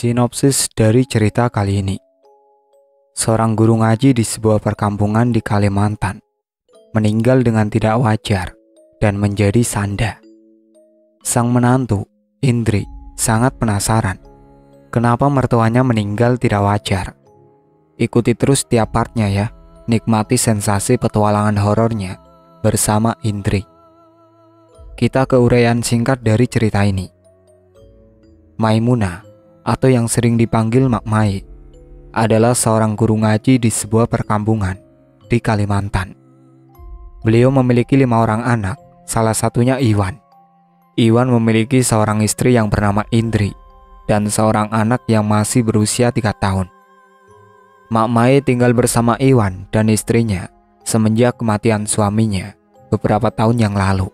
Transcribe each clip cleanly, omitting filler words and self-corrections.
Sinopsis dari cerita kali ini. Seorang guru ngaji di sebuah perkampungan di Kalimantan meninggal dengan tidak wajar dan menjadi sanda. Sang menantu, Indri, sangat penasaran kenapa mertuanya meninggal tidak wajar. Ikuti terus tiap partnya ya, nikmati sensasi petualangan horornya bersama Indri. Kita ke uraian singkat dari cerita ini. Maimunah, atau yang sering dipanggil Mak Mai, adalah seorang guru ngaji di sebuah perkampungan di Kalimantan. Beliau memiliki 5 orang anak, salah satunya Iwan. Iwan memiliki seorang istri yang bernama Indri dan seorang anak yang masih berusia 3 tahun. Mak Mai tinggal bersama Iwan dan istrinya semenjak kematian suaminya beberapa tahun yang lalu.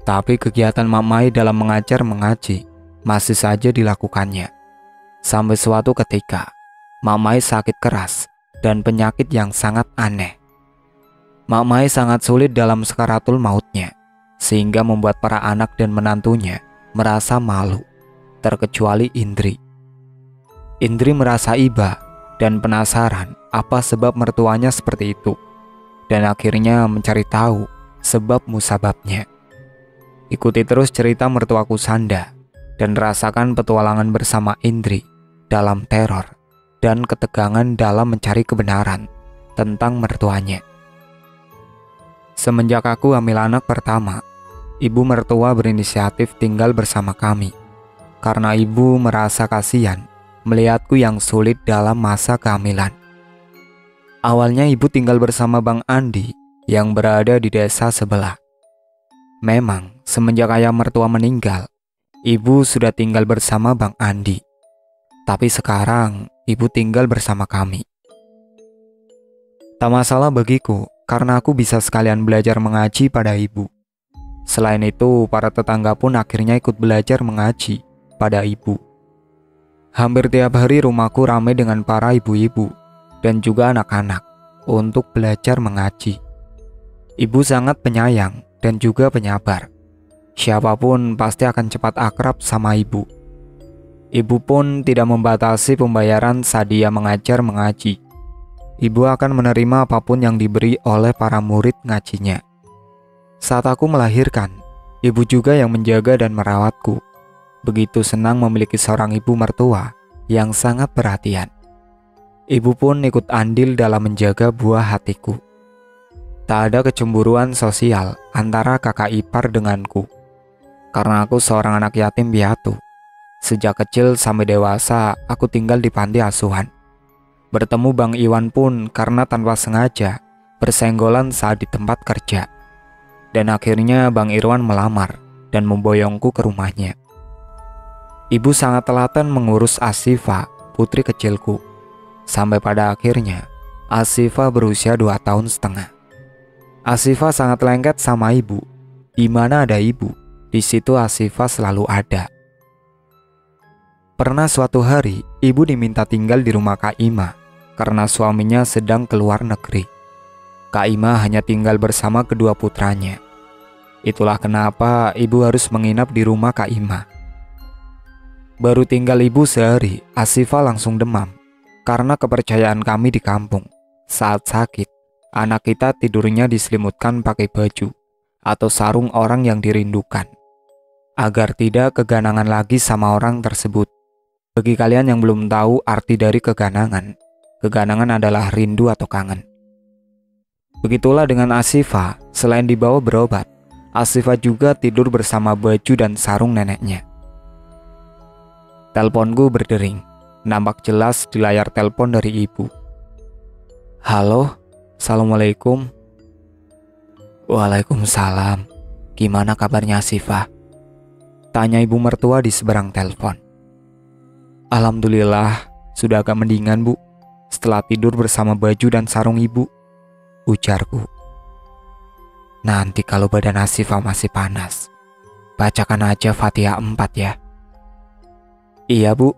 Tapi kegiatan Mak Mai dalam mengajar mengaji masih saja dilakukannya. Sampai suatu ketika, Mak Mai sakit keras dan penyakit yang sangat aneh. Mak Mai sangat sulit dalam sakaratul mautnya, sehingga membuat para anak dan menantunya merasa malu, terkecuali Indri. Indri merasa iba dan penasaran apa sebab mertuanya seperti itu, dan akhirnya mencari tahu sebab musababnya. Ikuti terus cerita mertuaku Sanda dan rasakan petualangan bersama Indri dalam teror dan ketegangan dalam mencari kebenaran tentang mertuanya. Semenjak aku hamil anak pertama, ibu mertua berinisiatif tinggal bersama kami karena ibu merasa kasihan melihatku yang sulit dalam masa kehamilan. Awalnya ibu tinggal bersama Bang Andi yang berada di desa sebelah. Memang semenjak ayah mertua meninggal, ibu sudah tinggal bersama Bang Andi. Tapi sekarang ibu tinggal bersama kami. Tak masalah bagiku karena aku bisa sekalian belajar mengaji pada ibu. Selain itu, para tetangga pun akhirnya ikut belajar mengaji pada ibu. Hampir tiap hari rumahku ramai dengan para ibu-ibu dan juga anak-anak untuk belajar mengaji. Ibu sangat penyayang dan juga penyabar. Siapapun pasti akan cepat akrab sama ibu. Ibu pun tidak membatasi pembayaran saat dia mengajar mengaji. Ibu akan menerima apapun yang diberi oleh para murid ngajinya. Saat aku melahirkan, ibu juga yang menjaga dan merawatku. Begitu senang memiliki seorang ibu mertua yang sangat perhatian. Ibu pun ikut andil dalam menjaga buah hatiku. Tak ada kecemburuan sosial antara kakak ipar denganku. Karena aku seorang anak yatim piatu. Sejak kecil sampai dewasa, aku tinggal di panti asuhan. Bertemu Bang Iwan pun karena tanpa sengaja bersenggolan saat di tempat kerja. Dan akhirnya Bang Irwan melamar dan memboyongku ke rumahnya. Ibu sangat telaten mengurus Asifa, putri kecilku. Sampai pada akhirnya, Asifa berusia 2,5 tahun. Asifa sangat lengket sama ibu. Di mana ada ibu, di situ Asifa selalu ada. Pernah suatu hari, ibu diminta tinggal di rumah Kak Ima karena suaminya sedang keluar negeri. Kak Ima hanya tinggal bersama kedua putranya. Itulah kenapa ibu harus menginap di rumah Kak Ima. Baru tinggal ibu sehari, Asifa langsung demam. Karena kepercayaan kami di kampung, saat sakit, anak kita tidurnya diselimutkan pakai baju atau sarung orang yang dirindukan, agar tidak keganangan lagi sama orang tersebut. Bagi kalian yang belum tahu arti dari keganangan, keganangan adalah rindu atau kangen. Begitulah dengan Asifa, selain dibawa berobat, Asifa juga tidur bersama baju dan sarung neneknya. Teleponku berdering, nampak jelas di layar telepon dari ibu. Halo, Assalamualaikum. Waalaikumsalam. Gimana kabarnya Asifa? Tanya ibu mertua di seberang telepon. Alhamdulillah, sudah agak mendingan bu, setelah tidur bersama baju dan sarung ibu, ujarku. Nanti kalau badan Asifa masih panas, bacakan aja Fatihah 4 ya. Iya bu.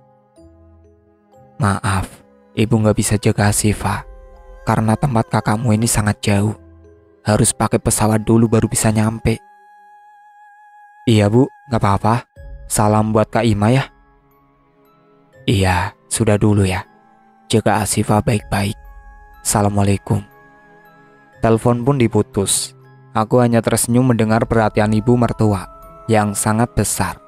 Maaf, ibu gak bisa jaga Asifa, karena tempat kakakmu ini sangat jauh. Harus pakai pesawat dulu baru bisa nyampe. Iya bu, gak apa-apa. Salam buat Kak Ima ya. Iya, sudah dulu ya. Jaga Asifah baik-baik. Assalamualaikum. Telepon pun diputus. Aku hanya tersenyum mendengar perhatian ibu mertua yang sangat besar.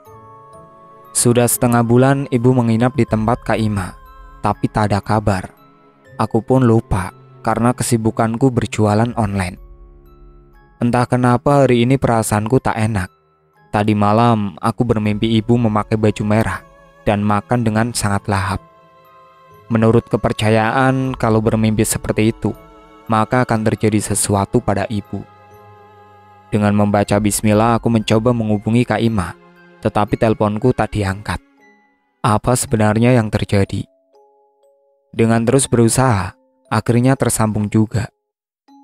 Sudah setengah bulan ibu menginap di tempat Kak Ima, tapi tak ada kabar. Aku pun lupa karena kesibukanku berjualan online. Entah kenapa hari ini perasaanku tak enak. Tadi malam aku bermimpi ibu memakai baju merah dan makan dengan sangat lahap. Menurut kepercayaan, kalau bermimpi seperti itu, maka akan terjadi sesuatu pada ibu. Dengan membaca bismillah, aku mencoba menghubungi Kak Ima, tetapi teleponku tak diangkat. Apa sebenarnya yang terjadi? Dengan terus berusaha, akhirnya tersambung juga.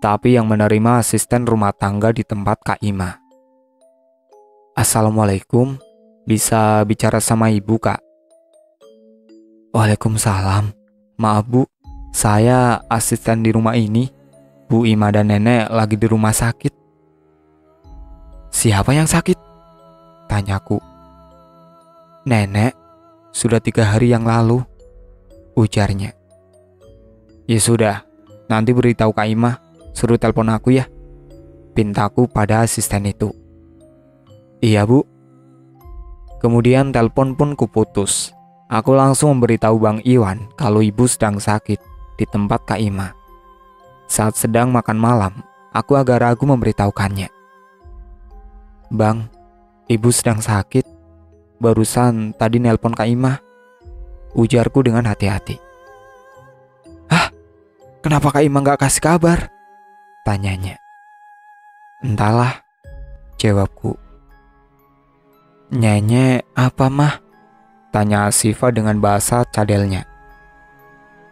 Tapi yang menerima asisten rumah tangga di tempat Kak Ima. Assalamualaikum, bisa bicara sama ibu, Kak? Waalaikumsalam. Maaf Bu, saya asisten di rumah ini. Bu Ima dan nenek lagi di rumah sakit. Siapa yang sakit? Tanyaku. Nenek, sudah 3 hari yang lalu, ujarnya. Ya sudah, nanti beritahu Kak Ima, suruh telepon aku ya, pintaku pada asisten itu. Iya Bu. Kemudian telepon pun kuputus. Aku langsung memberitahu Bang Iwan kalau ibu sedang sakit di tempat Kak Ima. Saat sedang makan malam, aku agak ragu memberitahukannya. Bang, ibu sedang sakit. Barusan tadi nelpon Kak Ima, ujarku dengan hati-hati. Hah? Kenapa Kak Ima gak kasih kabar? Tanyanya. Entahlah, jawabku. Nyenye apa mah? Tanya Asifah dengan bahasa cadelnya.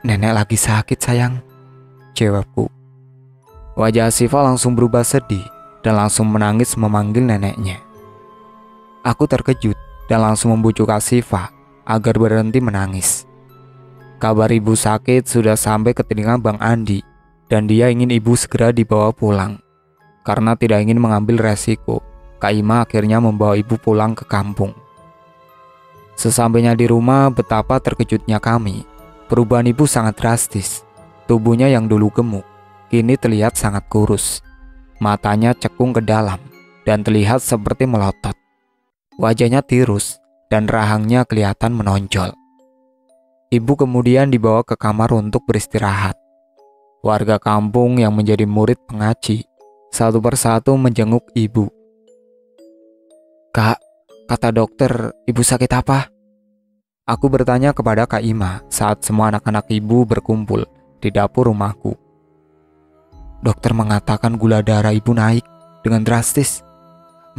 Nenek lagi sakit sayang, jawabku. Wajah Asifah langsung berubah sedih dan langsung menangis memanggil neneknya. Aku terkejut dan langsung membujuk Asifah agar berhenti menangis. Kabar ibu sakit sudah sampai ke telinga Bang Andi dan dia ingin ibu segera dibawa pulang. Karena tidak ingin mengambil resiko, Kak Ima akhirnya membawa ibu pulang ke kampung. Sesampainya di rumah, betapa terkejutnya kami. Perubahan ibu sangat drastis. Tubuhnya yang dulu gemuk, kini terlihat sangat kurus. Matanya cekung ke dalam dan terlihat seperti melotot. Wajahnya tirus dan rahangnya kelihatan menonjol. Ibu kemudian dibawa ke kamar untuk beristirahat. Warga kampung yang menjadi murid pengaji satu persatu menjenguk ibu. Kak, kata dokter, ibu sakit apa? Aku bertanya kepada Kak Ima saat semua anak-anak ibu berkumpul di dapur rumahku. Dokter mengatakan gula darah ibu naik dengan drastis.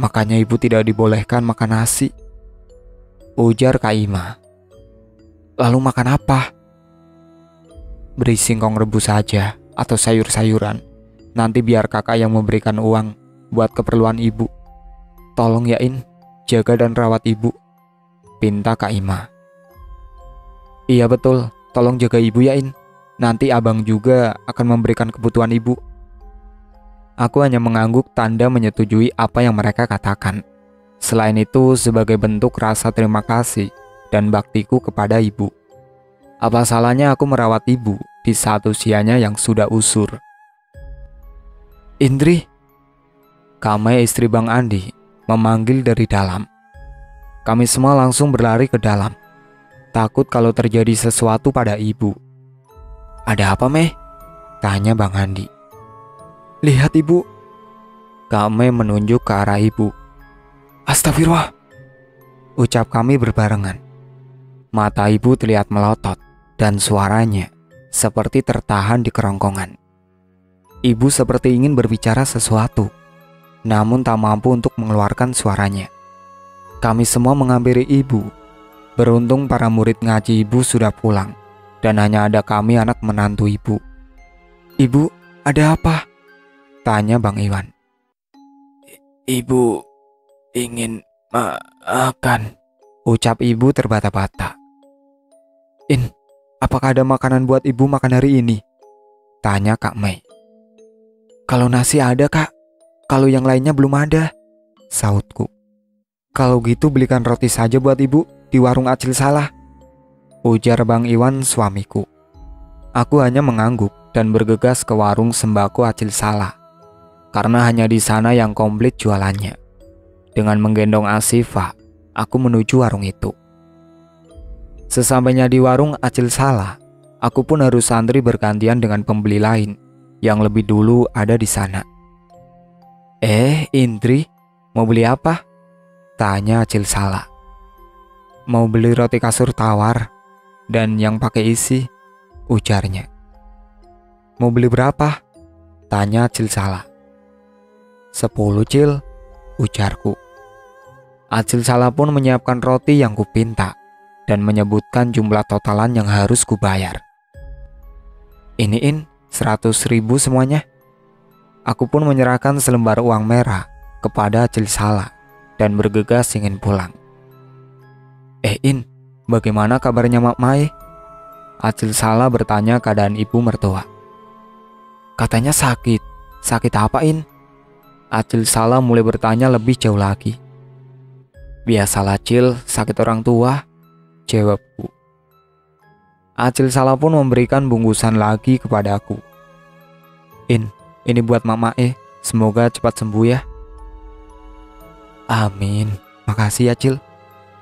Makanya ibu tidak dibolehkan makan nasi, ujar Kak Ima. Lalu makan apa? Beri singkong rebus saja atau sayur-sayuran. Nanti biar kakak yang memberikan uang buat keperluan ibu. Tolong ya In, jaga dan rawat ibu, pinta Kak Ima. Iya betul, tolong jaga ibu ya In. Nanti abang juga akan memberikan kebutuhan ibu. Aku hanya mengangguk tanda menyetujui apa yang mereka katakan. Selain itu, sebagai bentuk rasa terima kasih dan baktiku kepada ibu. Apa salahnya aku merawat ibu di saat usianya yang sudah usur? Indri, Kame istri Bang Andi memanggil dari dalam. Kami semua langsung berlari ke dalam, takut kalau terjadi sesuatu pada ibu. Ada apa Meh? Tanya Bang Andi. Lihat ibu. Kame menunjuk ke arah ibu. Astagfirullah, ucap kami berbarengan. Mata ibu terlihat melotot dan suaranya seperti tertahan di kerongkongan. Ibu seperti ingin berbicara sesuatu, namun tak mampu untuk mengeluarkan suaranya. Kami semua menghampiri ibu. Beruntung para murid ngaji ibu sudah pulang dan hanya ada kami anak menantu ibu. Ibu, ada apa? Tanya Bang Iwan. Ibu ingin makan, ucap ibu terbata-bata. In, apakah ada makanan buat ibu makan hari ini? Tanya Kak Mei. Kalau nasi ada Kak, kalau yang lainnya belum ada, sautku. Kalau gitu belikan roti saja buat ibu di warung Acil Salah. ujar Bang Iwan suamiku. Aku hanya mengangguk dan bergegas ke warung sembako Acil Salah, karena hanya di sana yang komplit jualannya. Dengan menggendong Asifah, aku menuju warung itu. Sesampainya di warung Acil Salah, aku pun harus antri bergantian dengan pembeli lain yang lebih dulu ada di sana. Indri, mau beli apa? Tanya Acil Salah. Mau beli roti kasur tawar dan yang pakai isi, ujarnya. Mau beli berapa? Tanya Acil Salah. 10 Cil, ujarku. Acil Salah pun menyiapkan roti yang kupinta dan menyebutkan jumlah totalan yang harus kubayar. Iniin 100.000 semuanya. Aku pun menyerahkan selembar uang merah kepada Acil Salah dan bergegas ingin pulang. In, bagaimana kabarnya Mak Mai? Acil Salah bertanya keadaan ibu mertua. Katanya sakit. Sakit apa, In? Acil Salah mulai bertanya lebih jauh lagi. Biasalah Cil, sakit orang tua, jawabku. Acil Salah pun memberikan bungkusan lagi kepadaku. In, ini buat Mak Mae, semoga cepat sembuh ya. Amin, makasih ya Cil,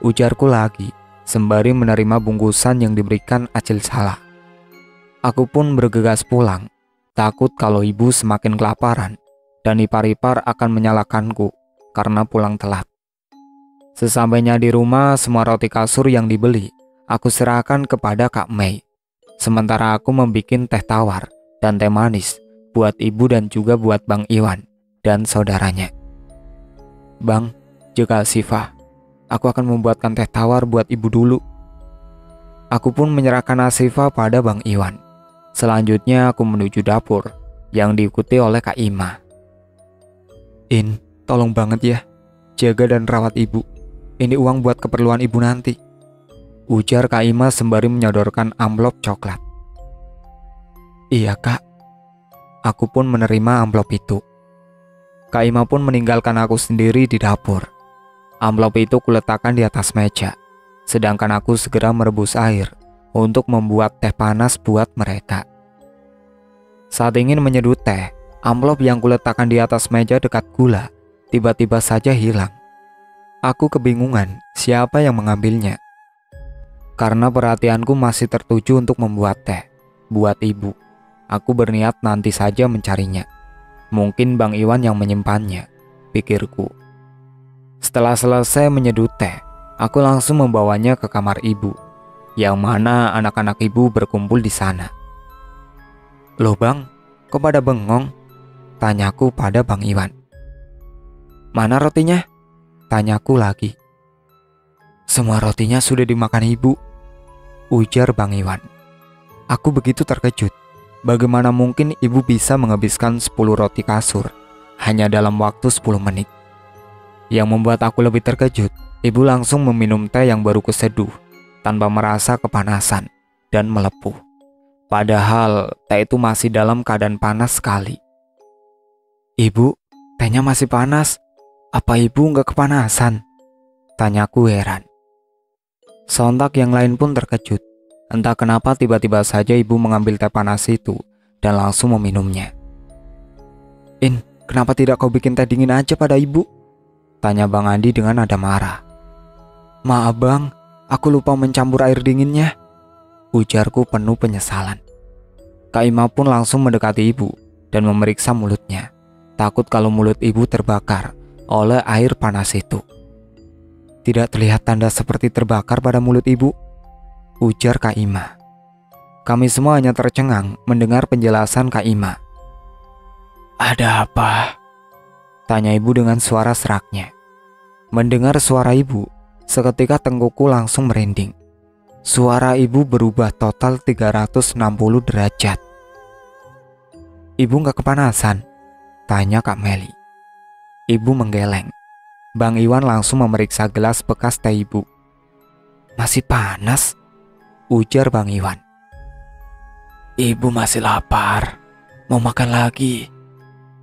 ujarku lagi sembari menerima bungkusan yang diberikan Acil Salah. Aku pun bergegas pulang, takut kalau ibu semakin kelaparan dan ipar-ipar akan menyalahkanku karena pulang telat. Sesampainya di rumah, semua roti kasur yang dibeli aku serahkan kepada Kak Mei. Sementara aku membikin teh tawar dan teh manis buat ibu dan juga buat Bang Iwan dan saudaranya. Bang, jaga Asifah. Aku akan membuatkan teh tawar buat ibu dulu. Aku pun menyerahkan Asifah pada Bang Iwan. Selanjutnya aku menuju dapur yang diikuti oleh Kak Ima. In, tolong banget ya, jaga dan rawat ibu. Ini uang buat keperluan ibu nanti, ujar Kak Ima sembari menyodorkan amplop coklat. Iya Kak. Aku pun menerima amplop itu. Kak Ima pun meninggalkan aku sendiri di dapur. Amplop itu kuletakkan di atas meja, sedangkan aku segera merebus air untuk membuat teh panas buat mereka. Saat ingin menyeduh teh, amplop yang kuletakkan di atas meja dekat gula tiba-tiba saja hilang. Aku kebingungan siapa yang mengambilnya. Karena perhatianku masih tertuju untuk membuat teh buat ibu, aku berniat nanti saja mencarinya. Mungkin Bang Iwan yang menyimpannya, pikirku. Setelah selesai menyeduh teh, aku langsung membawanya ke kamar ibu, yang mana anak-anak ibu berkumpul di sana. Loh Bang, kok pada bengong? Tanyaku pada Bang Iwan. Mana rotinya? Tanyaku lagi. Semua rotinya sudah dimakan ibu, ujar Bang Iwan. Aku begitu terkejut. Bagaimana mungkin ibu bisa menghabiskan 10 roti kasur hanya dalam waktu 10 menit? Yang membuat aku lebih terkejut, ibu langsung meminum teh yang baru kuseduh tanpa merasa kepanasan dan melepuh. Padahal teh itu masih dalam keadaan panas sekali. Ibu, tehnya masih panas. Apa ibu nggak kepanasan? Tanyaku heran. Sontak yang lain pun terkejut. Entah kenapa tiba-tiba saja ibu mengambil teh panas itu dan langsung meminumnya. In, kenapa tidak kau bikin teh dingin aja pada ibu? Tanya Bang Andi dengan nada marah. Maaf Bang, aku lupa mencampur air dinginnya, ujarku penuh penyesalan. Kak Ima pun langsung mendekati ibu dan memeriksa mulutnya, takut kalau mulut ibu terbakar oleh air panas itu. Tidak terlihat tanda seperti terbakar pada mulut ibu, ujar Kak Ima. Kami semua hanya tercengang mendengar penjelasan Kak Ima. Ada apa? Tanya ibu dengan suara seraknya. Mendengar suara ibu, seketika tengkukku langsung merinding. Suara ibu berubah total 360 derajat. Ibu gak kepanasan? Tanya Kak Meli. Ibu menggeleng. Bang Iwan langsung memeriksa gelas bekas teh ibu. Masih panas, ujar Bang Iwan. Ibu masih lapar, mau makan lagi,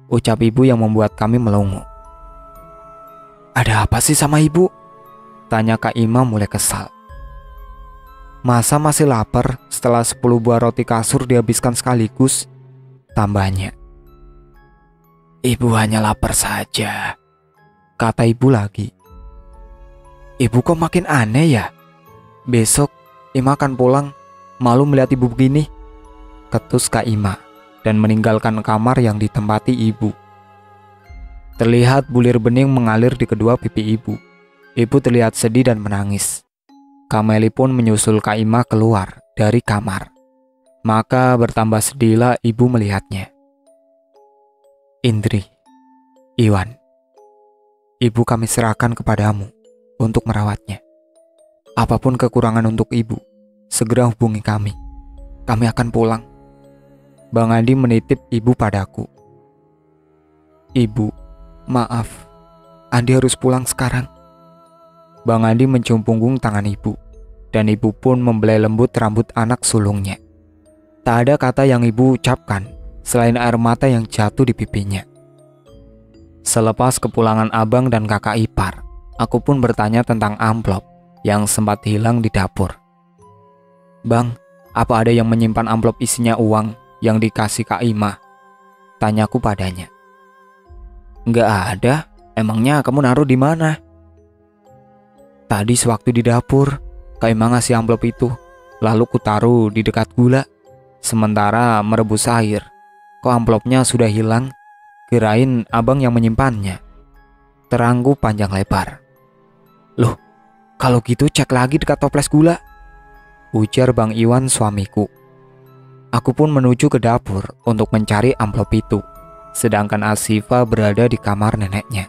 ucap ibu yang membuat kami melongo. Ada apa sih sama ibu? Tanya Kak Ima mulai kesal. Masa masih lapar setelah 10 buah roti kasur dihabiskan sekaligus? Tambahnya. Ibu hanya lapar saja, kata ibu lagi. Ibu kok makin aneh ya? Besok Ima akan pulang, malu melihat ibu begini, ketus Kak Ima dan meninggalkan kamar yang ditempati ibu. Terlihat bulir bening mengalir di kedua pipi ibu. Ibu terlihat sedih dan menangis. Kameli pun menyusul Kak Ima keluar dari kamar. Maka bertambah sedihlah ibu melihatnya. Indri, Iwan, ibu kami serahkan kepadamu untuk merawatnya. Apapun kekurangan untuk ibu, segera hubungi kami. Kami akan pulang. Bang Andi menitip ibu padaku. Ibu, maaf, Andi harus pulang sekarang. Bang Andi mencium punggung tangan ibu, dan ibu pun membelai lembut rambut anak sulungnya. Tak ada kata yang ibu ucapkan selain air mata yang jatuh di pipinya. Selepas kepulangan abang dan kakak ipar, aku pun bertanya tentang amplop yang sempat hilang di dapur. Bang, apa ada yang menyimpan amplop isinya uang yang dikasih Kak Ima? Tanyaku padanya. Nggak ada, emangnya kamu naruh di mana? Tadi sewaktu di dapur, Kak Ima ngasih amplop itu, lalu kutaruh di dekat gula. Sementara merebus air, kok amplopnya sudah hilang? Kirain abang yang menyimpannya. Terangku panjang lebar. Loh, kalau gitu cek lagi dekat toples gula, ujar Bang Iwan suamiku. Aku pun menuju ke dapur untuk mencari amplop itu, sedangkan Asifa berada di kamar neneknya.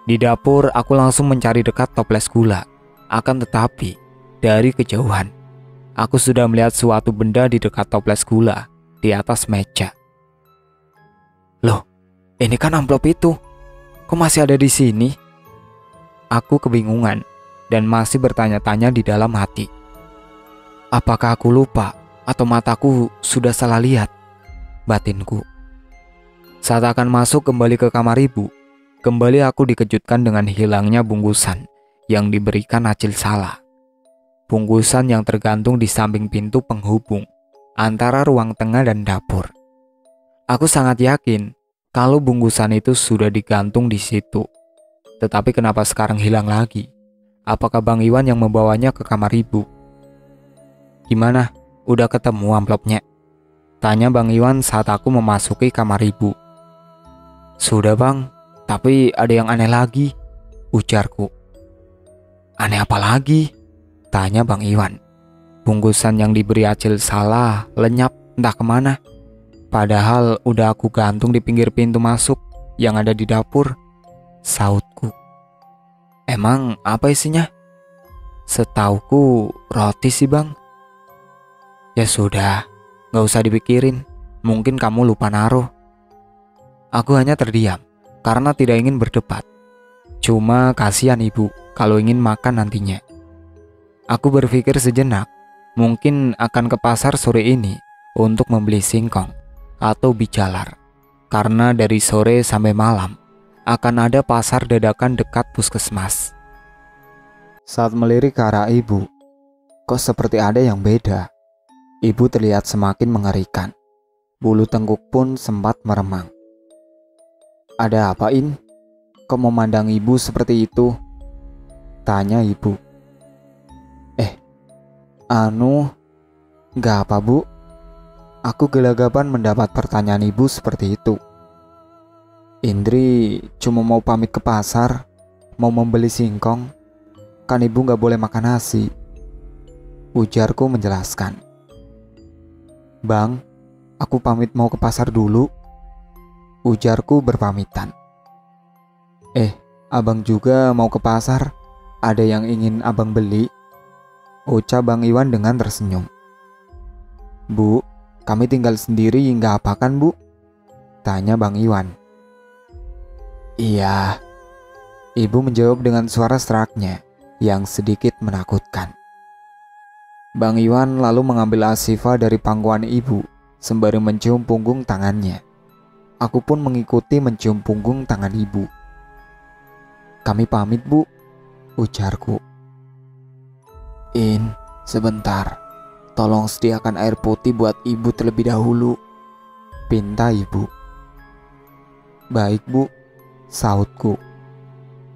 Di dapur aku langsung mencari dekat toples gula. Akan tetapi dari kejauhan aku sudah melihat suatu benda di dekat toples gula di atas meja. Loh, ini kan amplop itu. Kok masih ada di sini? Aku kebingungan dan masih bertanya-tanya di dalam hati. Apakah aku lupa atau mataku sudah salah lihat? Batinku. Saat akan masuk kembali ke kamar ibu, kembali aku dikejutkan dengan hilangnya bungkusan yang diberikan Acil Salah. Bungkusan yang tergantung di samping pintu penghubung antara ruang tengah dan dapur. Aku sangat yakin kalau bungkusan itu sudah digantung di situ. Tetapi kenapa sekarang hilang lagi? Apakah Bang Iwan yang membawanya ke kamar ibu? Gimana? Udah ketemu amplopnya? Tanya Bang Iwan saat aku memasuki kamar ibu. Sudah bang, tapi ada yang aneh lagi, ujarku. Aneh apa lagi? Tanya Bang Iwan. Bungkusan yang diberi Acil Salah lenyap entah kemana. Padahal udah aku gantung di pinggir pintu masuk yang ada di dapur, sautku. Emang apa isinya? Setauku roti sih bang. Ya sudah, gak usah dipikirin. Mungkin kamu lupa naruh. Aku hanya terdiam karena tidak ingin berdebat. Cuma kasihan ibu kalau ingin makan nantinya. Aku berpikir sejenak, mungkin akan ke pasar sore ini untuk membeli singkong atau bijalar. Karena dari sore sampai malam akan ada pasar dadakan dekat puskesmas. Saat melirik ke arah ibu, kok seperti ada yang beda. Ibu terlihat semakin mengerikan. Bulu tengkuk pun sempat meremang. Ada apa, In? Kok memandang ibu seperti itu? Tanya ibu. Gak apa bu. Aku gelagapan mendapat pertanyaan ibu seperti itu. Indri cuma mau pamit ke pasar, mau membeli singkong. Kan ibu gak boleh makan nasi, ujarku menjelaskan. Bang, aku pamit mau ke pasar dulu, ujarku berpamitan. Abang juga mau ke pasar? Ada yang ingin abang beli? Ucap Bang Iwan dengan tersenyum. Bu, kami tinggal sendiri nggak apa kan bu? Tanya Bang Iwan. Iya, ibu menjawab dengan suara seraknya yang sedikit menakutkan. Bang Iwan lalu mengambil Asifa dari pangkuan ibu sembari mencium punggung tangannya. Aku pun mengikuti mencium punggung tangan ibu. Kami pamit bu, ujarku. In, Sebentar, tolong sediakan air putih buat ibu terlebih dahulu, pinta ibu. Baik bu, sahutku.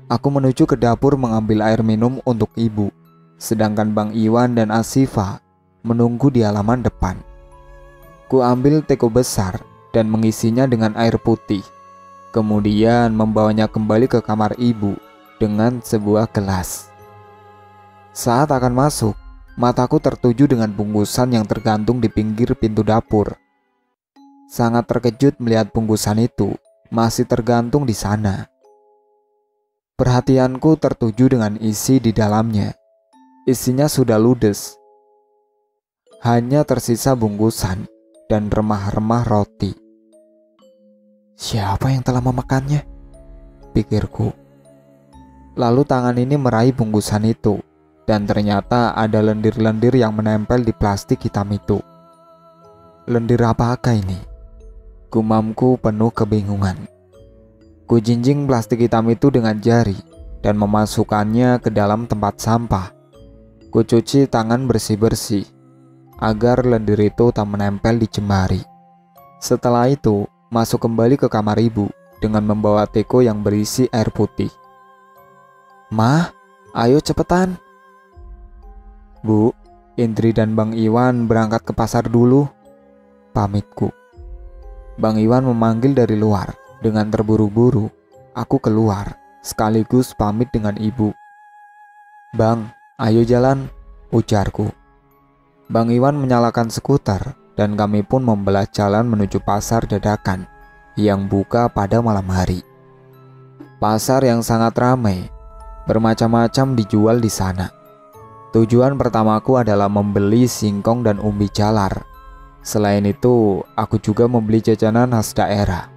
Aku menuju ke dapur mengambil air minum untuk ibu, sedangkan Bang Iwan dan Asifa menunggu di halaman depan. Ku ambil teko besar dan mengisinya dengan air putih, kemudian membawanya kembali ke kamar ibu dengan sebuah gelas. Saat akan masuk, mataku tertuju dengan bungkusan yang tergantung di pinggir pintu dapur. Sangat terkejut melihat bungkusan itu masih tergantung di sana. Perhatianku tertuju dengan isi di dalamnya. Isinya sudah ludes. Hanya tersisa bungkusan dan remah-remah roti. Siapa yang telah memakannya? Pikirku. Lalu tangan ini meraih bungkusan itu, dan ternyata ada lendir-lendir yang menempel di plastik hitam itu. Lendir apakah ini? Gumamku penuh kebingungan. Ku jinjing plastik hitam itu dengan jari dan memasukkannya ke dalam tempat sampah. Ku cuci tangan bersih-bersih agar lendir itu tak menempel di jemari. Setelah itu, masuk kembali ke kamar ibu dengan membawa teko yang berisi air putih. Mah, ayo cepetan. Bu, Indri dan Bang Iwan berangkat ke pasar dulu, pamitku. Bang Iwan memanggil dari luar. Dengan terburu-buru, aku keluar sekaligus pamit dengan ibu. Bang, ayo jalan, ujarku. Bang Iwan menyalakan skuter dan kami pun membelah jalan menuju pasar dadakan yang buka pada malam hari. Pasar yang sangat ramai, bermacam-macam dijual di sana. Tujuan pertamaku adalah membeli singkong dan umbi jalar. Selain itu, aku juga membeli jajanan khas daerah.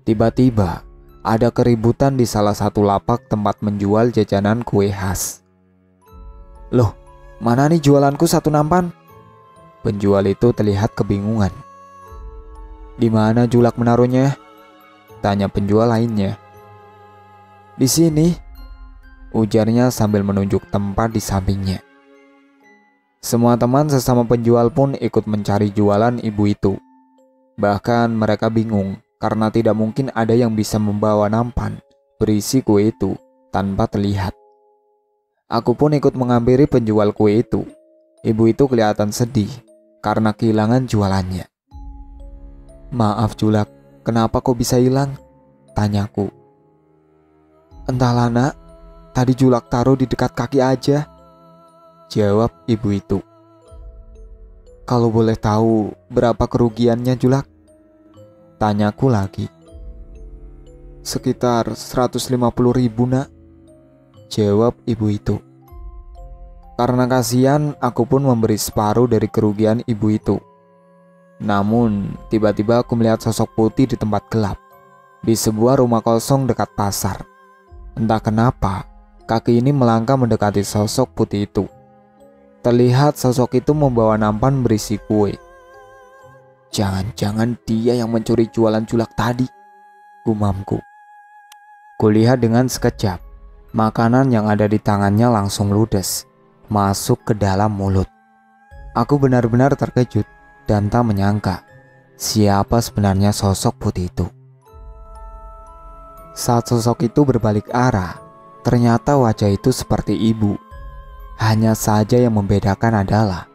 Tiba-tiba, ada keributan di salah satu lapak tempat menjual jajanan kue khas. Loh, mana nih jualanku satu nampan? Penjual itu terlihat kebingungan. Di mana Julak menaruhnya? Tanya penjual lainnya. Di sini, ujarnya sambil menunjuk tempat di sampingnya. Semua teman sesama penjual pun ikut mencari jualan ibu itu. Bahkan mereka bingung karena tidak mungkin ada yang bisa membawa nampan berisi kue itu tanpa terlihat. Aku pun ikut menghampiri penjual kue itu. Ibu itu kelihatan sedih karena kehilangan jualannya. Maaf Julak, kenapa kok bisa hilang? Tanyaku. Entahlah nak, tadi Julak taruh di dekat kaki aja, jawab ibu itu. Kalau boleh tahu berapa kerugiannya Julak? Tanyaku lagi. Sekitar 150.000 nak, jawab ibu itu. Karena kasihan, aku pun memberi separuh dari kerugian ibu itu. Namun, tiba-tiba aku melihat sosok putih di tempat gelap, di sebuah rumah kosong dekat pasar. Entah kenapa, kaki ini melangkah mendekati sosok putih itu. Terlihat sosok itu membawa nampan berisi kue. Jangan-jangan dia yang mencuri jualan Julak tadi, gumamku. Kulihat dengan sekejap, makanan yang ada di tangannya langsung ludes, masuk ke dalam mulut. Aku benar-benar terkejut dan tak menyangka siapa sebenarnya sosok putih itu. Saat sosok itu berbalik arah, ternyata wajah itu seperti ibu. Hanya saja yang membedakan adalah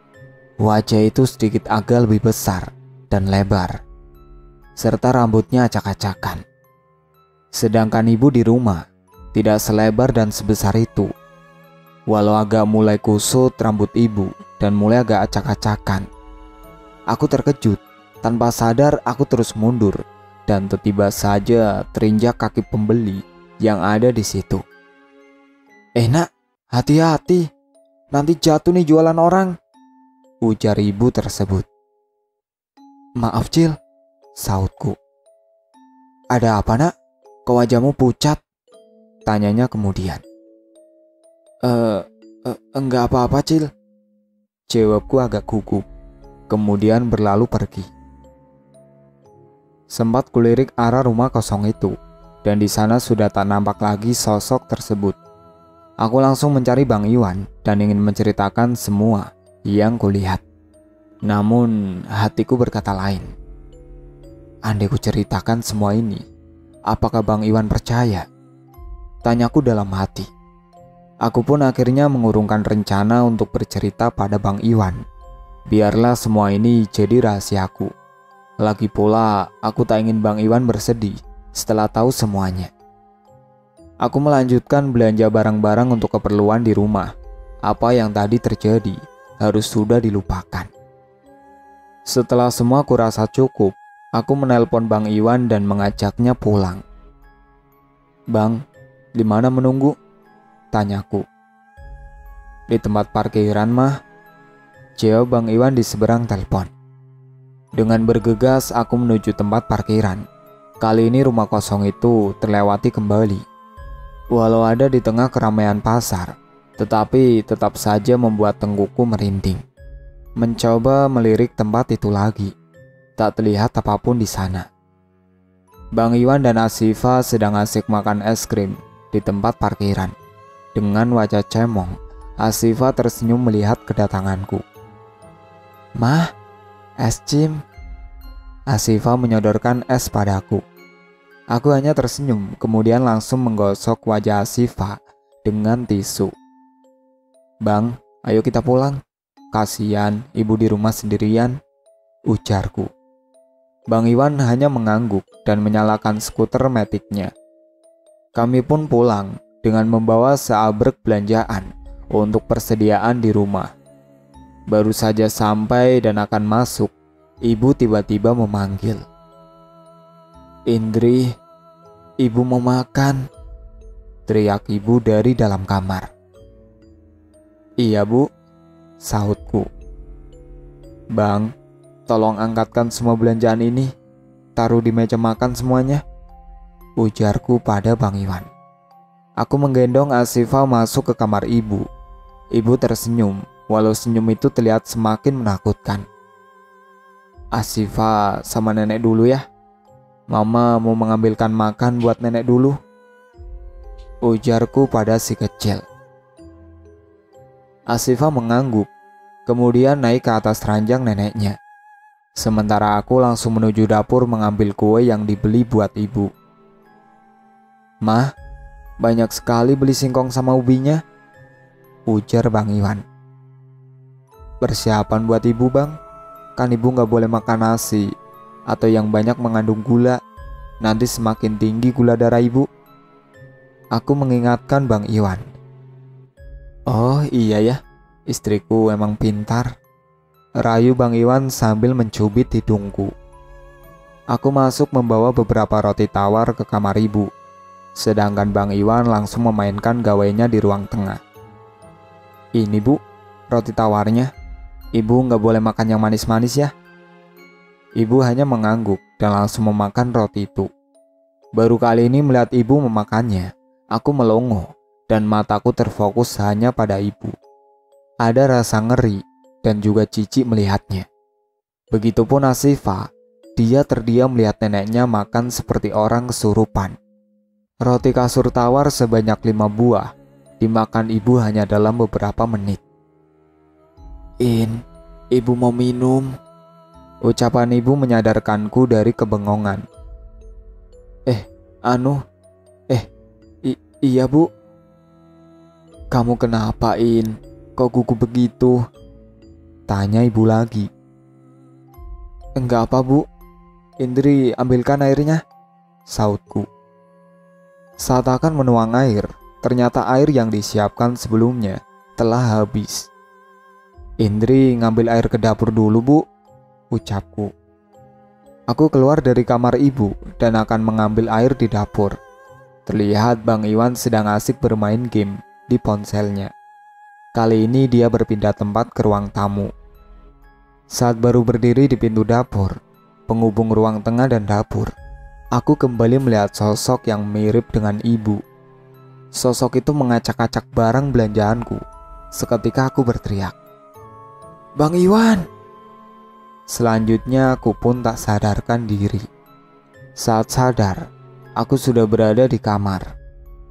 wajah itu sedikit agak lebih besar dan lebar, serta rambutnya acak-acakan. Sedangkan ibu di rumah tidak selebar dan sebesar itu. Walau agak mulai kusut rambut ibu dan mulai agak acak-acakan. Aku terkejut, tanpa sadar aku terus mundur dan tiba saja terinjak kaki pembeli yang ada di situ. Nak, hati-hati, nanti jatuh nih jualan orang, ujar ibu tersebut. Maaf Cil, sahutku. Ada apa nak? Kok wajahmu pucat? Tanyanya kemudian. Enggak apa-apa Cil, jawabku agak gugup, kemudian berlalu pergi. Sempat kulirik arah rumah kosong itu, dan di sana sudah tak nampak lagi sosok tersebut. Aku langsung mencari Bang Iwan dan ingin menceritakan semua yang kulihat. Namun hatiku berkata lain. Andai ku ceritakan semua ini, apakah Bang Iwan percaya? Tanyaku dalam hati. Aku pun akhirnya mengurungkan rencana untuk bercerita pada Bang Iwan. Biarlah semua ini jadi rahasiaku. Lagi pula, aku tak ingin Bang Iwan bersedih setelah tahu semuanya. Aku melanjutkan belanja barang-barang untuk keperluan di rumah. Apa yang tadi terjadi harus sudah dilupakan. Setelah semua kurasa cukup, aku menelpon Bang Iwan dan mengajaknya pulang. Bang, di mana menunggu? Tanyaku. Di tempat parkiran mah, jawab Bang Iwan di seberang telepon. Dengan bergegas aku menuju tempat parkiran. Kali ini rumah kosong itu terlewati kembali. Walau ada di tengah keramaian pasar, tetapi tetap saja membuat tengkuku merinding. Mencoba melirik tempat itu lagi, tak terlihat apapun di sana. Bang Iwan dan Asifa sedang asik makan es krim di tempat parkiran. Dengan wajah cemong, Asifa tersenyum melihat kedatanganku. Mah, es cim. Asifa menyodorkan es padaku. Aku hanya tersenyum, kemudian langsung menggosok wajah Asifa dengan tisu. Bang, ayo kita pulang. Kasihan ibu di rumah sendirian, ujarku. Bang Iwan hanya mengangguk dan menyalakan skuter metiknya. Kami pun pulang dengan membawa seabrek belanjaan untuk persediaan di rumah. Baru saja sampai dan akan masuk, ibu tiba-tiba memanggil. Indri, ibu mau makan, teriak ibu dari dalam kamar. Iya bu, sahutku. Bang, tolong angkatkan semua belanjaan ini, taruh di meja makan semuanya, ujarku pada Bang Iwan. Aku menggendong Asifa masuk ke kamar ibu. Ibu tersenyum, walau senyum itu terlihat semakin menakutkan. Asifa sama nenek dulu ya. Mama mau mengambilkan makan buat nenek dulu, ujarku pada si kecil. Asifa mengangguk, kemudian naik ke atas ranjang neneknya. Sementara aku langsung menuju dapur mengambil kue yang dibeli buat ibu. Mah, banyak sekali beli singkong sama ubinya, ujar Bang Iwan. Persiapan buat ibu bang, kan ibu gak boleh makan nasi atau yang banyak mengandung gula, nanti semakin tinggi gula darah ibu. Aku mengingatkan Bang Iwan. Oh iya ya, istriku emang pintar, rayu Bang Iwan sambil mencubit hidungku. Aku masuk membawa beberapa roti tawar ke kamar ibu, sedangkan Bang Iwan langsung memainkan gawainya di ruang tengah. Ini bu, roti tawarnya. Ibu gak boleh makan yang manis-manis ya. Ibu hanya mengangguk dan langsung memakan roti itu. Baru kali ini melihat ibu memakannya, aku melongo dan mataku terfokus hanya pada ibu. Ada rasa ngeri dan juga jijik melihatnya. Begitupun Asifa, dia terdiam melihat neneknya makan seperti orang kesurupan. Roti kasur tawar sebanyak 5 buah dimakan ibu hanya dalam beberapa menit. Ibu mau minum, ucapan ibu menyadarkanku dari kebengongan. Iya bu. Kamu kenapa kok gugup begitu? Tanya ibu lagi. Enggak apa bu, Indri ambilkan airnya, sautku. Saat akan menuang air, ternyata air yang disiapkan sebelumnya telah habis. Indri ngambil air ke dapur dulu bu, ucapku. Aku keluar dari kamar ibu dan akan mengambil air di dapur. Terlihat Bang Iwan sedang asik bermain game di ponselnya. Kali ini dia berpindah tempat ke ruang tamu. Saat baru berdiri di pintu dapur, penghubung ruang tengah dan dapur, aku kembali melihat sosok yang mirip dengan ibu. Sosok itu mengacak-acak barang belanjaanku. Seketika aku berteriak, Bang Iwan! Selanjutnya aku pun tak sadarkan diri. Saat sadar, aku sudah berada di kamar.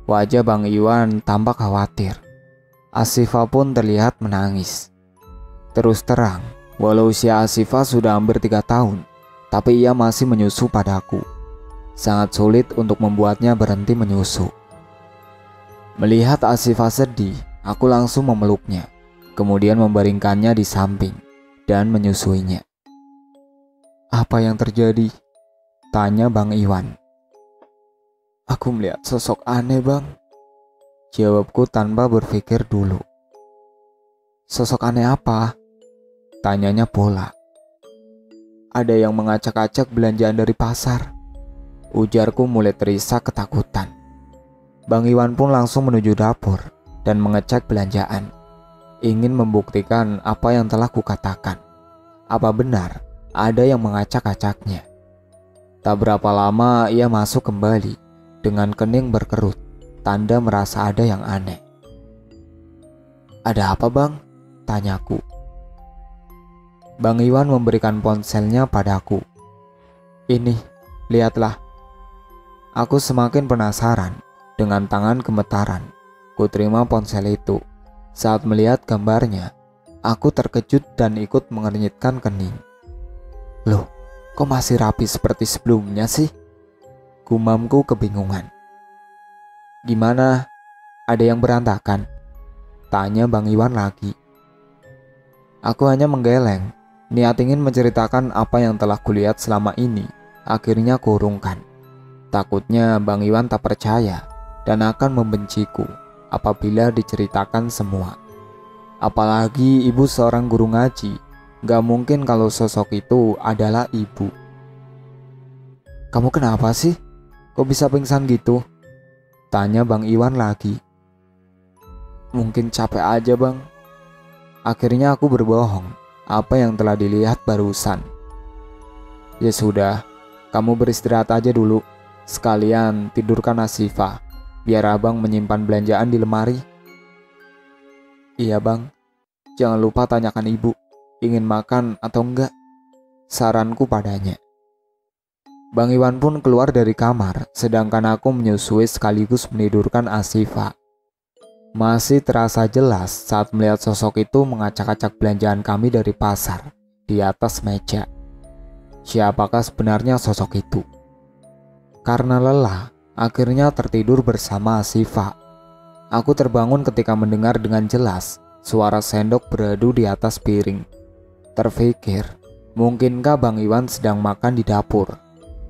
Wajah Bang Iwan tampak khawatir. Asifah pun terlihat menangis. Terus terang, walau usia Asifah sudah hampir 3 tahun, tapi ia masih menyusu padaku. Sangat sulit untuk membuatnya berhenti menyusu. Melihat Asifah sedih, aku langsung memeluknya, kemudian membaringkannya di samping dan menyusuinya. "Apa yang terjadi?" tanya Bang Iwan. "Aku melihat sosok aneh, Bang," jawabku tanpa berpikir dulu. "Sosok aneh apa?" tanyanya pola. "Ada yang mengacak-acak belanjaan dari pasar," ujarku mulai terisak ketakutan. Bang Iwan pun langsung menuju dapur dan mengecek belanjaan, ingin membuktikan apa yang telah kukatakan. Apa benar ada yang mengacak-acaknya? Tak berapa lama ia masuk kembali dengan kening berkerut, tanda merasa ada yang aneh. "Ada apa, Bang?" tanyaku. Bang Iwan memberikan ponselnya padaku. "Ini, lihatlah." Aku semakin penasaran. Dengan tangan gemetaran, ku terima ponsel itu. Saat melihat gambarnya, aku terkejut dan ikut mengernyitkan kening. "Loh, kok masih rapi seperti sebelumnya sih?" gumamku kebingungan. "Gimana? Ada yang berantakan?" tanya Bang Iwan lagi. Aku hanya menggeleng, niat ingin menceritakan apa yang telah kulihat selama ini. Akhirnya kurungkan. Takutnya Bang Iwan tak percaya dan akan membenciku apabila diceritakan semua. Apalagi ibu seorang guru ngaji, gak mungkin kalau sosok itu adalah ibu. "Kamu kenapa sih? Kok bisa pingsan gitu?" tanya Bang Iwan lagi. "Mungkin capek aja, Bang." Akhirnya aku berbohong apa yang telah dilihat barusan. "Ya sudah, kamu beristirahat aja dulu. Sekalian tidurkan Asifah, biar abang menyimpan belanjaan di lemari." "Iya, Bang. Jangan lupa tanyakan ibu ingin makan atau enggak," saranku padanya. Bang Iwan pun keluar dari kamar, sedangkan aku menyusui sekaligus menidurkan Asifah. Masih terasa jelas saat melihat sosok itu mengacak-acak belanjaan kami dari pasar di atas meja. Siapakah sebenarnya sosok itu? Karena lelah, akhirnya tertidur bersama Asifah. Aku terbangun ketika mendengar dengan jelas suara sendok beradu di atas piring. Terfikir, mungkinkah Bang Iwan sedang makan di dapur?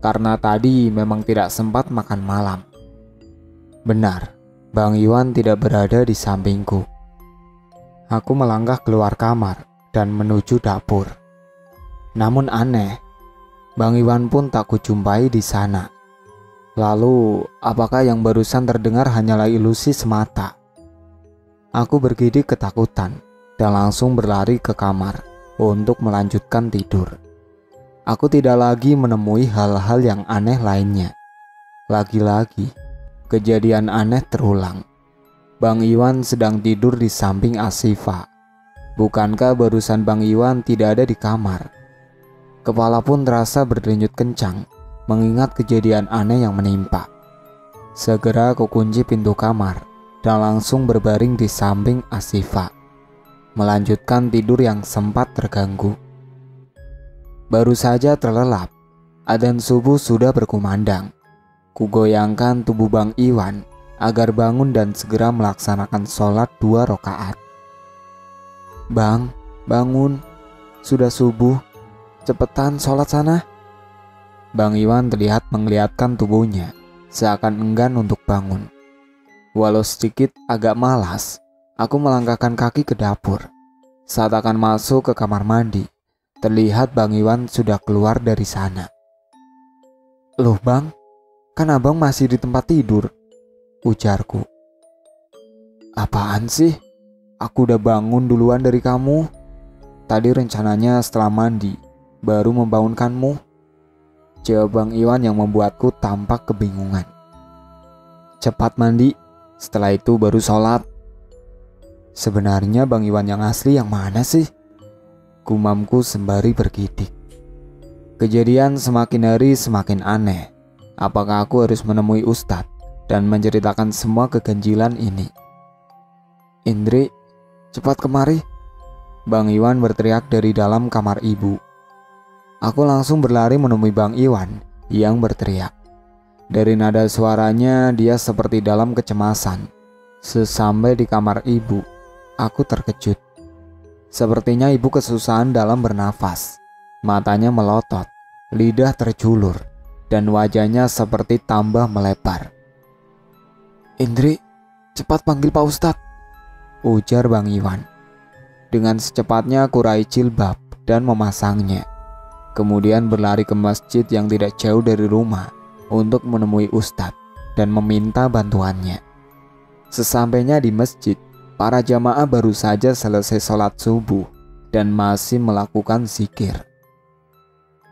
Karena tadi memang tidak sempat makan malam. Benar, Bang Iwan tidak berada di sampingku. Aku melangkah keluar kamar dan menuju dapur. Namun aneh, Bang Iwan pun tak kujumpai di sana. Lalu, apakah yang barusan terdengar hanyalah ilusi semata? Aku bergidik ketakutan dan langsung berlari ke kamar untuk melanjutkan tidur. Aku tidak lagi menemui hal-hal yang aneh lainnya. Lagi-lagi, kejadian aneh terulang. Bang Iwan sedang tidur di samping Asifah. Bukankah barusan Bang Iwan tidak ada di kamar? Kepala pun terasa berdenyut kencang mengingat kejadian aneh yang menimpa. Segera aku kunci pintu kamar dan langsung berbaring di samping Asifah, melanjutkan tidur yang sempat terganggu. Baru saja terlelap, adzan subuh sudah berkumandang. Kugoyangkan tubuh Bang Iwan agar bangun dan segera melaksanakan sholat 2 rakaat. "Bang, bangun, sudah subuh, cepetan sholat sana." Bang Iwan terlihat menggeliatkan tubuhnya, seakan enggan untuk bangun. Walau sedikit agak malas, aku melangkahkan kaki ke dapur. Saat akan masuk ke kamar mandi, terlihat Bang Iwan sudah keluar dari sana. "Loh Bang, kan abang masih di tempat tidur," ujarku. "Apaan sih? Aku udah bangun duluan dari kamu. Tadi rencananya setelah mandi, baru membangunkanmu," jawab Bang Iwan yang membuatku tampak kebingungan. "Cepat mandi, setelah itu baru sholat." Sebenarnya Bang Iwan yang asli yang mana sih? Gumamku sembari bergidik. Kejadian semakin hari semakin aneh. Apakah aku harus menemui Ustadz dan menceritakan semua keganjilan ini. "Indri, cepat kemari!" Bang Iwan berteriak dari dalam kamar ibu. Aku langsung berlari menemui Bang Iwan yang berteriak. Dari nada suaranya dia seperti dalam kecemasan. Sesampai di kamar ibu, aku terkejut. Sepertinya ibu kesusahan dalam bernafas. Matanya melotot, lidah terjulur, dan wajahnya seperti tambah melebar. "Indri, cepat panggil Pak Ustadz," ujar Bang Iwan. Dengan secepatnya aku raih jilbab dan memasangnya. Kemudian berlari ke masjid yang tidak jauh dari rumah untuk menemui Ustadz dan meminta bantuannya. Sesampainya di masjid, para jamaah baru saja selesai sholat subuh dan masih melakukan zikir.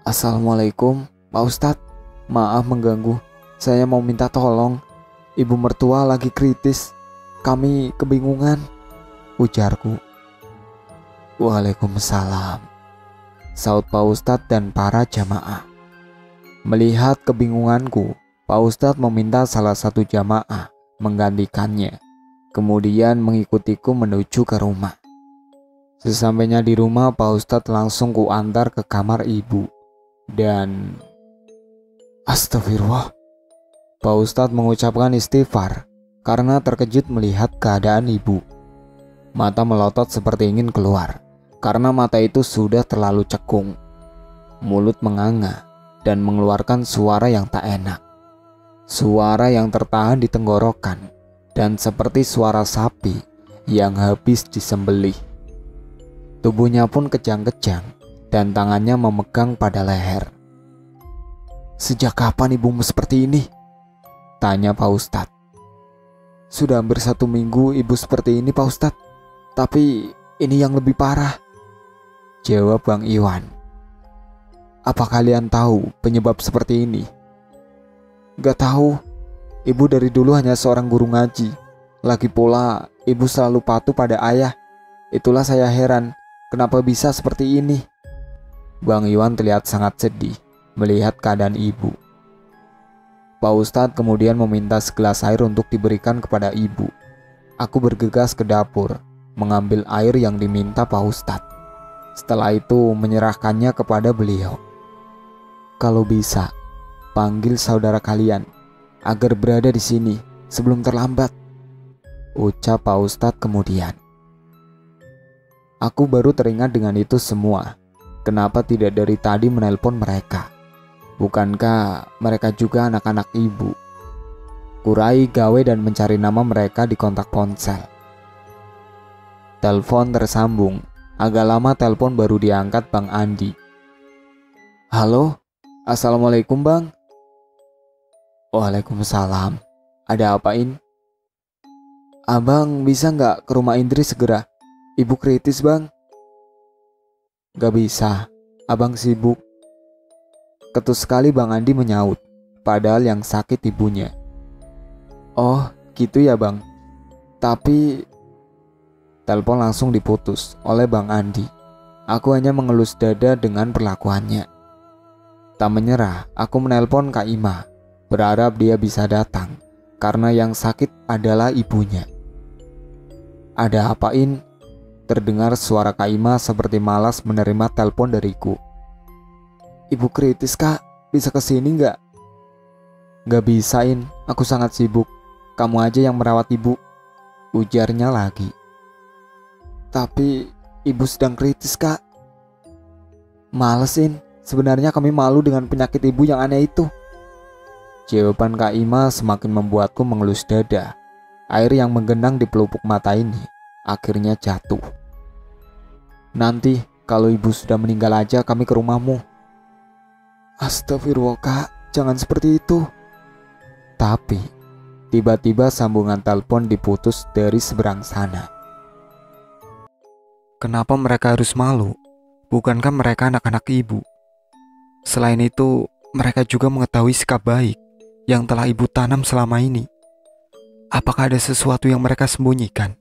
"Assalamualaikum, Pak Ustadz. Maaf mengganggu. Saya mau minta tolong. Ibu mertua lagi kritis. Kami kebingungan," ujarku. "Waalaikumsalam," saut Pak Ustadz dan para jamaah. Melihat kebingunganku, Pak Ustadz meminta salah satu jamaah menggantikannya, kemudian mengikutiku menuju ke rumah. Sesampainya di rumah, Pak Ustadz langsung kuantar ke kamar ibu. Dan astagfirullah, Pak Ustadz mengucapkan istighfar karena terkejut melihat keadaan ibu. Mata melotot seperti ingin keluar karena mata itu sudah terlalu cekung. Mulut menganga dan mengeluarkan suara yang tak enak. Suara yang tertahan di tenggorokan dan seperti suara sapi yang habis disembelih. Tubuhnya pun kejang-kejang dan tangannya memegang pada leher. "Sejak kapan ibumu seperti ini?" tanya Pak Ustadz. "Sudah hampir 1 minggu ibu seperti ini, Pak Ustadz. Tapi ini yang lebih parah," jawab Bang Iwan. "Apa kalian tahu penyebab seperti ini?" "Gak tahu. Ibu dari dulu hanya seorang guru ngaji. Lagi pula ibu selalu patuh pada ayah. Itulah saya heran kenapa bisa seperti ini." Bang Iwan terlihat sangat sedih melihat keadaan ibu. Pak Ustadz kemudian meminta segelas air untuk diberikan kepada ibu. Aku bergegas ke dapur mengambil air yang diminta Pak Ustadz. Setelah itu menyerahkannya kepada beliau. "Kalau bisa, panggil saudara kalian agar berada di sini sebelum terlambat," ucap Pak Ustadz kemudian. Aku baru teringat dengan itu semua. Kenapa tidak dari tadi menelpon mereka? Bukankah mereka juga anak-anak ibu? Kurai gawe dan mencari nama mereka di kontak ponsel. Telepon tersambung. Agak lama telepon baru diangkat Bang Andi. "Halo, assalamualaikum Bang." "Waalaikumsalam. Ada apain?" "Abang bisa nggak ke rumah Indri segera? Ibu kritis Bang." "Gak bisa, abang sibuk." Ketus sekali Bang Andi menyaut, padahal yang sakit ibunya. "Oh gitu ya Bang. Tapi..." Telepon langsung diputus oleh Bang Andi. Aku hanya mengelus dada dengan perlakuannya. Tak menyerah, aku menelpon Kak Ima, berharap dia bisa datang, karena yang sakit adalah ibunya. "Ada apain?" Terdengar suara Kak Ima seperti malas menerima telepon dariku. "Ibu kritis Kak, bisa kesini nggak?" "Gak bisain, aku sangat sibuk. Kamu aja yang merawat ibu," ujarnya lagi. "Tapi ibu sedang kritis Kak." "Malesin, sebenarnya kami malu dengan penyakit ibu yang aneh itu." Jawaban Kak Ima semakin membuatku mengelus dada. Air yang menggenang di pelupuk mata ini akhirnya jatuh. "Nanti kalau ibu sudah meninggal aja kami ke rumahmu." "Astagfirullah Kak, jangan seperti itu." Tapi tiba-tiba sambungan telepon diputus dari seberang sana. Kenapa mereka harus malu? Bukankah mereka anak-anak ibu? Selain itu, mereka juga mengetahui sikap baik yang telah ibu tanam selama ini. Apakah ada sesuatu yang mereka sembunyikan?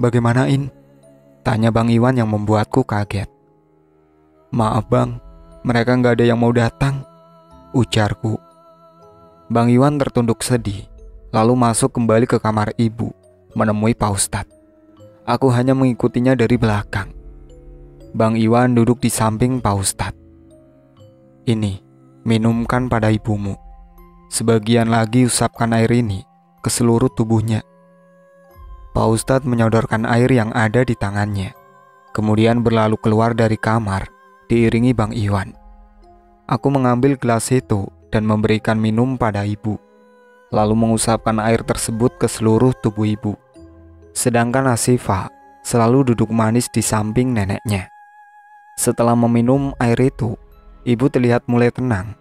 "Bagaimana In?" tanya Bang Iwan yang membuatku kaget. "Maaf Bang, mereka nggak ada yang mau datang," ujarku. Bang Iwan tertunduk sedih, lalu masuk kembali ke kamar ibu, menemui Pak Ustadz. Aku hanya mengikutinya dari belakang. Bang Iwan duduk di samping Pak Ustadz. Ini, minumkan pada ibumu. Sebagian lagi usapkan air ini ke seluruh tubuhnya. Pak Ustadz menyodorkan air yang ada di tangannya, kemudian berlalu keluar dari kamar, diiringi Bang Iwan. Aku mengambil gelas itu dan memberikan minum pada ibu, lalu mengusapkan air tersebut ke seluruh tubuh ibu. Sedangkan Asifah selalu duduk manis di samping neneknya. Setelah meminum air itu, ibu terlihat mulai tenang.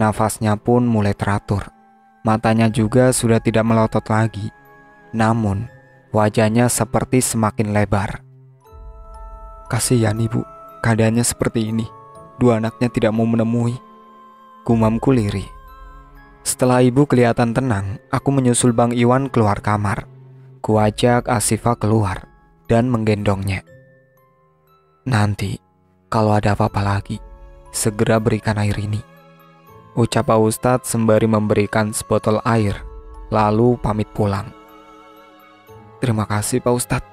Nafasnya pun mulai teratur. Matanya juga sudah tidak melotot lagi. Namun, wajahnya seperti semakin lebar. Kasihan ibu, keadaannya seperti ini. Dua anaknya tidak mau menemui. Gumamku lirih. Setelah ibu kelihatan tenang, aku menyusul Bang Iwan keluar kamar. Kuajak Asifah keluar dan menggendongnya. Nanti, kalau ada apa-apa lagi, segera berikan air ini, ucap Pak Ustadz sembari memberikan sebotol air, lalu pamit pulang. Terima kasih Pak Ustadz.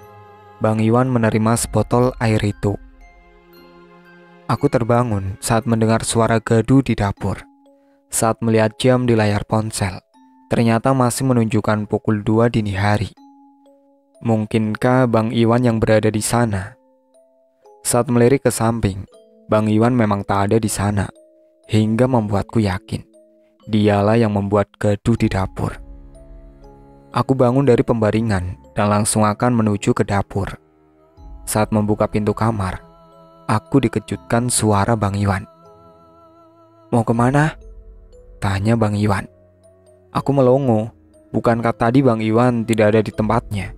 Bang Iwan menerima sebotol air itu. Aku terbangun saat mendengar suara gaduh di dapur. Saat melihat jam di layar ponsel, ternyata masih menunjukkan pukul 2 dini hari. Mungkinkah Bang Iwan yang berada di sana? Saat melirik ke samping, Bang Iwan memang tak ada di sana, hingga membuatku yakin dialah yang membuat gaduh di dapur. Aku bangun dari pembaringan dan langsung akan menuju ke dapur. Saat membuka pintu kamar, aku dikejutkan suara Bang Iwan. Mau kemana? Tanya Bang Iwan. Aku melongo, bukankah tadi Bang Iwan tidak ada di tempatnya?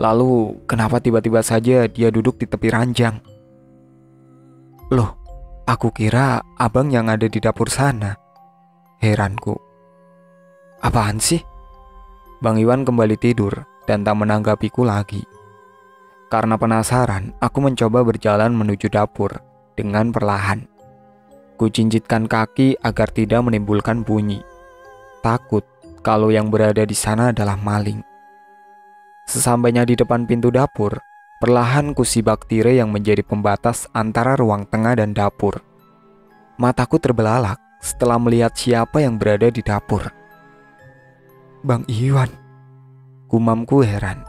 Lalu, kenapa tiba-tiba saja dia duduk di tepi ranjang? Loh, aku kira abang yang ada di dapur sana. Heranku. Apaan sih? Bang Iwan kembali tidur dan tak menanggapiku lagi. Karena penasaran, aku mencoba berjalan menuju dapur dengan perlahan. Kucincitkan kaki agar tidak menimbulkan bunyi. Takut kalau yang berada di sana adalah maling. Sesampainya di depan pintu dapur, perlahan kusibak tirai yang menjadi pembatas antara ruang tengah dan dapur. Mataku terbelalak setelah melihat siapa yang berada di dapur. Bang Iwan, gumamku heran.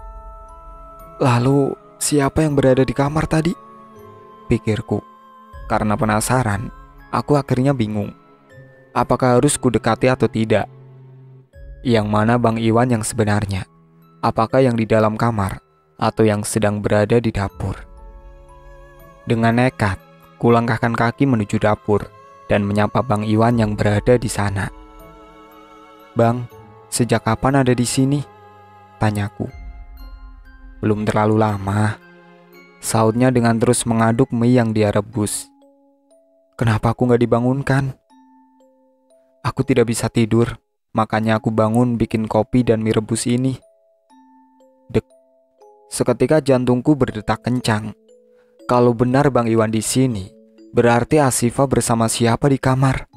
Lalu siapa yang berada di kamar tadi? Pikirku. Karena penasaran, aku akhirnya bingung. Apakah harus kudekati atau tidak? Yang mana Bang Iwan yang sebenarnya? Apakah yang di dalam kamar atau yang sedang berada di dapur? Dengan nekat, kulangkahkan kaki menuju dapur dan menyapa Bang Iwan yang berada di sana. Bang, sejak kapan ada di sini? Tanyaku. Belum terlalu lama, sautnya dengan terus mengaduk mie yang dia rebus. Kenapa aku gak dibangunkan? Aku tidak bisa tidur, makanya aku bangun bikin kopi dan mie rebus ini. Dek, seketika jantungku berdetak kencang. Kalau benar Bang Iwan di sini, berarti Asifah bersama siapa di kamar?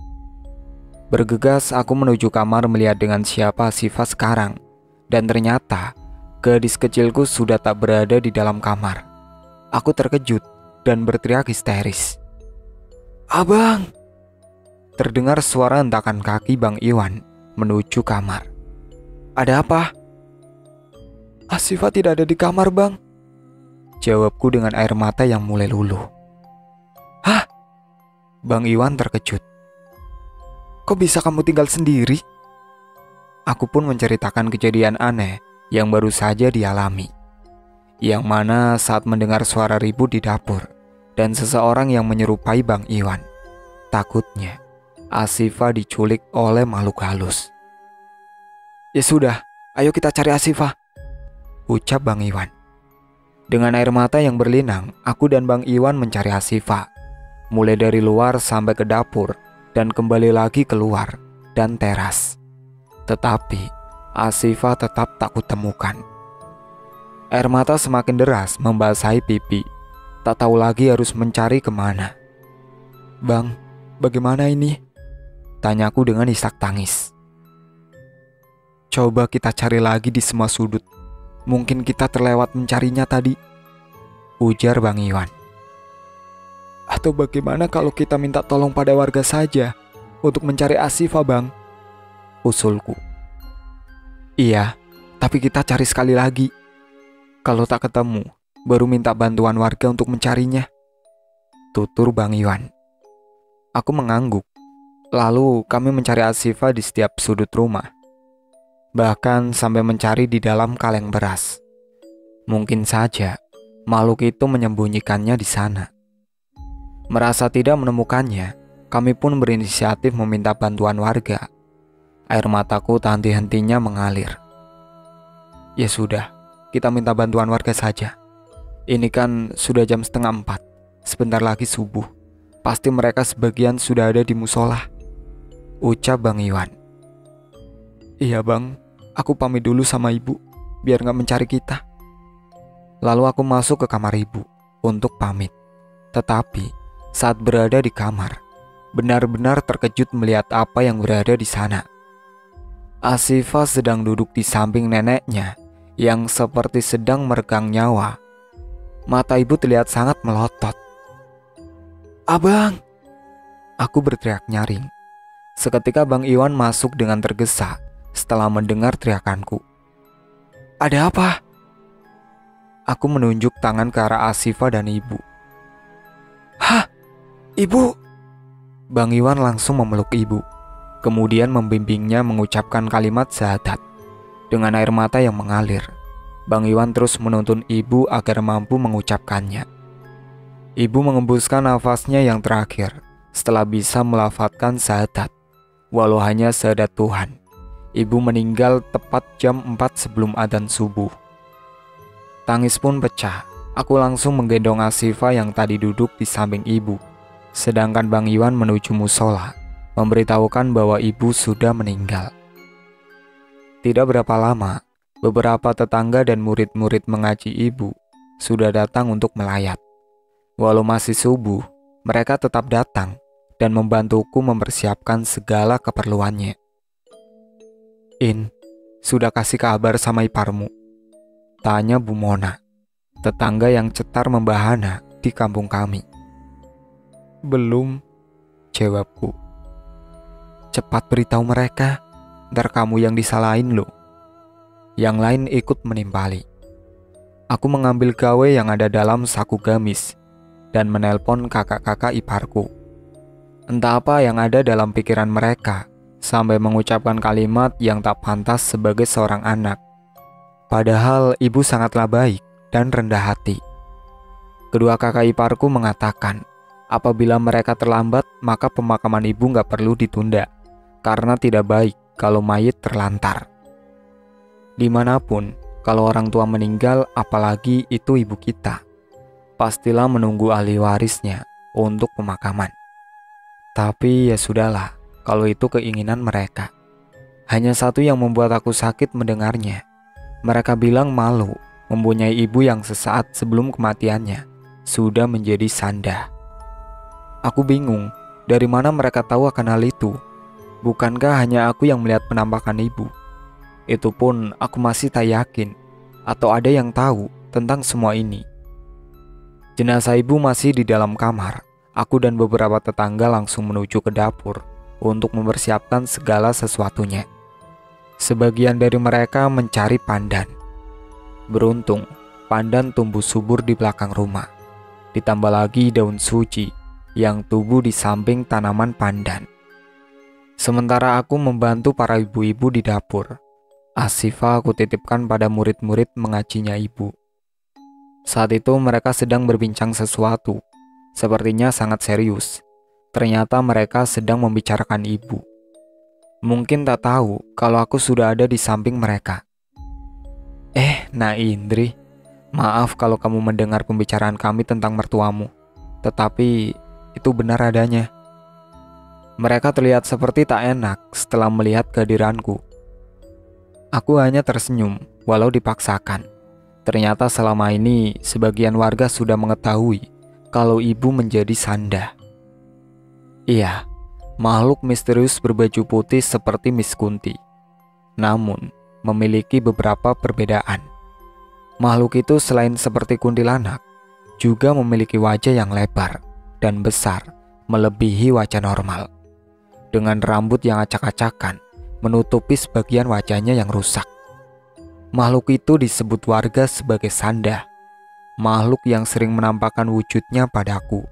Bergegas aku menuju kamar melihat dengan siapa Asifah sekarang. Dan ternyata, gadis kecilku sudah tak berada di dalam kamar. Aku terkejut dan berteriak histeris. Abang! Terdengar suara hentakan kaki Bang Iwan menuju kamar. Ada apa? Asifah tidak ada di kamar, Bang. Jawabku dengan air mata yang mulai luluh. Hah? Bang Iwan terkejut. Kok bisa kamu tinggal sendiri? Aku pun menceritakan kejadian aneh yang baru saja dialami. Yang mana saat mendengar suara ribut di dapur dan seseorang yang menyerupai Bang Iwan. Takutnya Asifah diculik oleh makhluk halus. Ya sudah, ayo kita cari Asifah, ucap Bang Iwan. Dengan air mata yang berlinang, aku dan Bang Iwan mencari Asifah. Mulai dari luar sampai ke dapur dan kembali lagi keluar dan teras. Tetapi Asifah tetap tak kutemukan. Air mata semakin deras membasahi pipi. Tak tahu lagi harus mencari kemana. Bang, bagaimana ini? Tanyaku dengan isak tangis. Coba kita cari lagi di semua sudut. Mungkin kita terlewat mencarinya tadi, ujar Bang Iwan. Atau bagaimana kalau kita minta tolong pada warga saja untuk mencari Asifah, Bang? Usulku. Iya, tapi kita cari sekali lagi. Kalau tak ketemu, baru minta bantuan warga untuk mencarinya, tutur Bang Iwan. Aku mengangguk. Lalu kami mencari Asifah di setiap sudut rumah. Bahkan sampai mencari di dalam kaleng beras. Mungkin saja makhluk itu menyembunyikannya di sana. Merasa tidak menemukannya, kami pun berinisiatif meminta bantuan warga. Air mataku tak henti-hentinya mengalir. Ya sudah, kita minta bantuan warga saja. Ini kan sudah jam 3:30. Sebentar lagi subuh. Pasti mereka sebagian sudah ada di musola, ucap Bang Iwan. Iya Bang, aku pamit dulu sama ibu, biar gak mencari kita. Lalu aku masuk ke kamar ibu untuk pamit. Tetapi saat berada di kamar, benar-benar terkejut melihat apa yang berada di sana. Asifah sedang duduk di samping neneknya yang seperti sedang meregang nyawa. Mata ibu terlihat sangat melotot. Abang! Aku berteriak nyaring. Seketika Bang Iwan masuk dengan tergesa setelah mendengar teriakanku. Ada apa? Aku menunjuk tangan ke arah Asifah dan ibu. Hah? Ibu? Bang Iwan langsung memeluk ibu. Kemudian membimbingnya mengucapkan kalimat syahadat. Dengan air mata yang mengalir, Bang Iwan terus menuntun ibu agar mampu mengucapkannya. Ibu mengembuskan nafasnya yang terakhir setelah bisa melafadzkan syahadat. Walau hanya syahadat Tuhan, ibu meninggal tepat jam 4 sebelum adzan subuh. Tangis pun pecah. Aku langsung menggendong Asifah yang tadi duduk di samping ibu. Sedangkan Bang Iwan menuju musola, memberitahukan bahwa ibu sudah meninggal. Tidak berapa lama, beberapa tetangga dan murid-murid mengaji ibu sudah datang untuk melayat. Walau masih subuh, mereka tetap datang dan membantuku mempersiapkan segala keperluannya. In, sudah kasih kabar sama iparmu? Tanya Bu Mona, tetangga yang cetar membahana di kampung kami. Belum, jawabku. Cepat beritahu mereka, ntar kamu yang disalahin loh. Yang lain ikut menimpali. Aku mengambil gawe yang ada dalam saku gamis dan menelpon kakak-kakak iparku. Entah apa yang ada dalam pikiran mereka sampai mengucapkan kalimat yang tak pantas sebagai seorang anak. Padahal ibu sangatlah baik dan rendah hati. Kedua kakak iparku mengatakan, apabila mereka terlambat maka pemakaman ibu gak perlu ditunda, karena tidak baik kalau mayit terlantar. Dimanapun, kalau orang tua meninggal, apalagi itu ibu kita, pastilah menunggu ahli warisnya untuk pemakaman. Tapi ya sudahlah, kalau itu keinginan mereka. Hanya satu yang membuat aku sakit mendengarnya. Mereka bilang malu mempunyai ibu yang sesaat sebelum kematiannya sudah menjadi sanda. Aku bingung, dari mana mereka tahu akan hal itu? Bukankah hanya aku yang melihat penampakan ibu? Itu pun aku masih tak yakin, atau ada yang tahu tentang semua ini. Jenazah ibu masih di dalam kamar. Aku dan beberapa tetangga langsung menuju ke dapur untuk mempersiapkan segala sesuatunya. Sebagian dari mereka mencari pandan. Beruntung, pandan tumbuh subur di belakang rumah. Ditambah lagi daun suci yang tumbuh di samping tanaman pandan. Sementara aku membantu para ibu-ibu di dapur, Asifah aku titipkan pada murid-murid mengajinya ibu. Saat itu mereka sedang berbincang sesuatu, sepertinya sangat serius. Ternyata mereka sedang membicarakan ibu. Mungkin tak tahu kalau aku sudah ada di samping mereka. Nak Indri, maaf kalau kamu mendengar pembicaraan kami tentang mertuamu, tetapi itu benar adanya. Mereka terlihat seperti tak enak setelah melihat kehadiranku. Aku hanya tersenyum walau dipaksakan. Ternyata selama ini sebagian warga sudah mengetahui kalau ibu menjadi sanda. Iya, makhluk misterius berbaju putih seperti Miss Kunti. Namun, memiliki beberapa perbedaan. Makhluk itu selain seperti kuntilanak, juga memiliki wajah yang lebar dan besar melebihi wajah normal, dengan rambut yang acak-acakan menutupi sebagian wajahnya yang rusak. Makhluk itu disebut warga sebagai Sanda, makhluk yang sering menampakkan wujudnya padaku.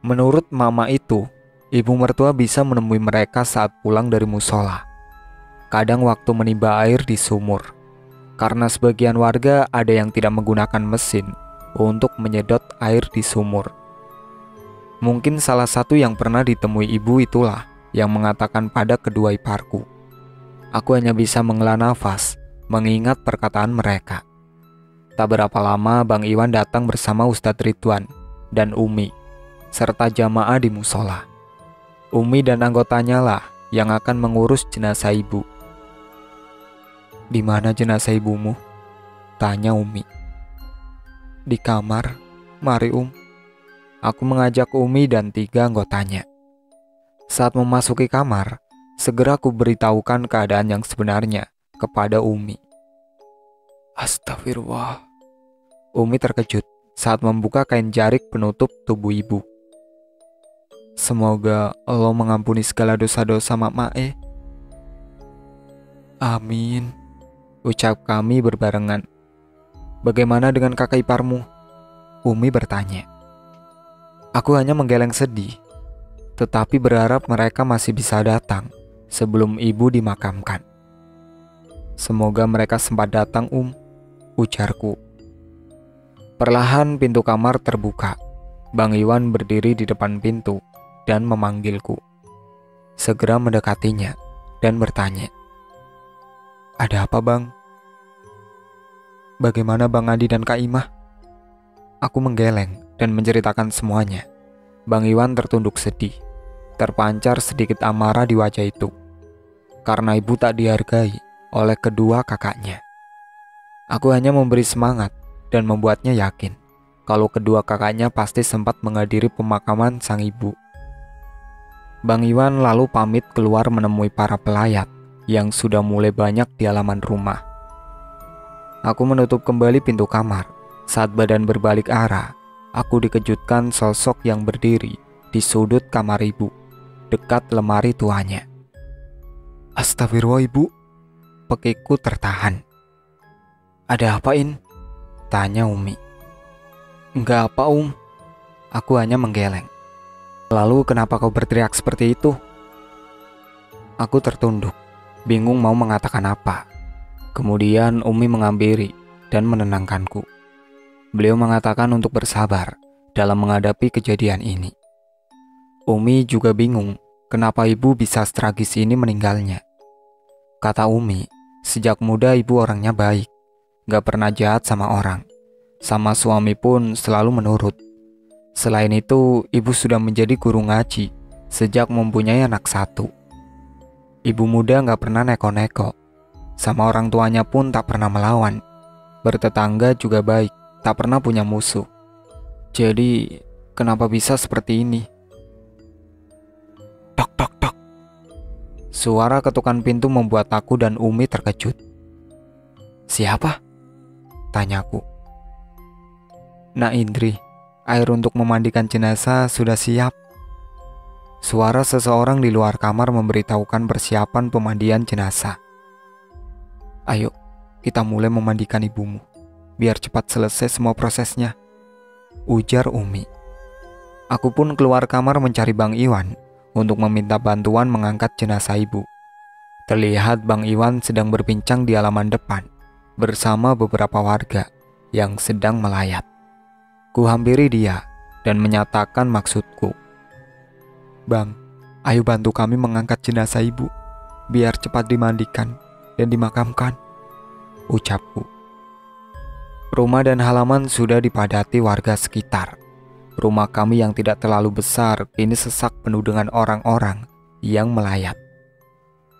Menurut mama itu, ibu mertua bisa menemui mereka saat pulang dari musola. Kadang waktu menimba air di sumur, karena sebagian warga ada yang tidak menggunakan mesin untuk menyedot air di sumur. Mungkin salah satu yang pernah ditemui ibu itulah yang mengatakan pada kedua iparku. Aku hanya bisa menghela nafas mengingat perkataan mereka. Tak berapa lama Bang Iwan datang bersama Ustadz Ridwan dan Umi, serta jamaah di musola. Umi dan anggotanya lah yang akan mengurus jenazah ibu. "Di mana jenazah ibumu?" tanya Umi. "Di kamar, mari Aku mengajak Umi dan 3 anggotanya. Saat memasuki kamar, segera aku beritahukan keadaan yang sebenarnya kepada Umi. "Astagfirullah." Umi terkejut saat membuka kain jarik penutup tubuh ibu. "Semoga Allah mengampuni segala dosa-dosa Mak Mae." "Amin," ucap kami berbarengan. "Bagaimana dengan kakak iparmu?" Umi bertanya. Aku hanya menggeleng sedih, tetapi berharap mereka masih bisa datang sebelum ibu dimakamkan. "Semoga mereka sempat datang, ujarku. Perlahan pintu kamar terbuka. Bang Iwan berdiri di depan pintu dan memanggilku. Segera mendekatinya dan bertanya, "Ada apa, Bang?" "Bagaimana Bang Adi dan Kak Imah?" Aku menggeleng dan menceritakan semuanya. Bang Iwan tertunduk sedih. Terpancar sedikit amarah di wajah itu, karena ibu tak dihargai oleh kedua kakaknya. Aku hanya memberi semangat dan membuatnya yakin kalau kedua kakaknya pasti sempat menghadiri pemakaman sang ibu. Bang Iwan lalu pamit keluar menemui para pelayat yang sudah mulai banyak di halaman rumah. Aku menutup kembali pintu kamar. Saat badan berbalik arah, aku dikejutkan sosok yang berdiri di sudut kamar ibu, dekat lemari tuanya. "Astagfirullah, Ibu." Pekiku tertahan. "Ada apa, In?" tanya Umi. "Enggak apa, Aku hanya menggeleng. "Lalu kenapa kau berteriak seperti itu?" Aku tertunduk, bingung mau mengatakan apa. Kemudian Umi menghampiri dan menenangkanku. Beliau mengatakan untuk bersabar dalam menghadapi kejadian ini. Umi juga bingung kenapa ibu bisa setragis ini meninggalnya. Kata Umi, sejak muda ibu orangnya baik, gak pernah jahat sama orang. Sama suami pun selalu menurut. Selain itu, ibu sudah menjadi guru ngaji sejak mempunyai anak 1. Ibu muda gak pernah neko-neko. Sama orang tuanya pun tak pernah melawan. Bertetangga juga baik, tak pernah punya musuh. Jadi, kenapa bisa seperti ini? Tok tok tok. Suara ketukan pintu membuat aku dan Umi terkejut. "Siapa?" tanyaku. "Nak Indri, air untuk memandikan jenazah sudah siap." Suara seseorang di luar kamar memberitahukan persiapan pemandian jenazah. "Ayo, kita mulai memandikan ibumu, biar cepat selesai semua prosesnya," ujar Umi. Aku pun keluar kamar mencari Bang Iwan untuk meminta bantuan mengangkat jenazah ibu. Terlihat Bang Iwan sedang berbincang di halaman depan bersama beberapa warga yang sedang melayat. Kuhampiri dia dan menyatakan maksudku. "Bang, ayo bantu kami mengangkat jenazah ibu, biar cepat dimandikan dan dimakamkan," ucapku. Rumah dan halaman sudah dipadati warga sekitar. Rumah kami yang tidak terlalu besar kini sesak penuh dengan orang-orang yang melayat.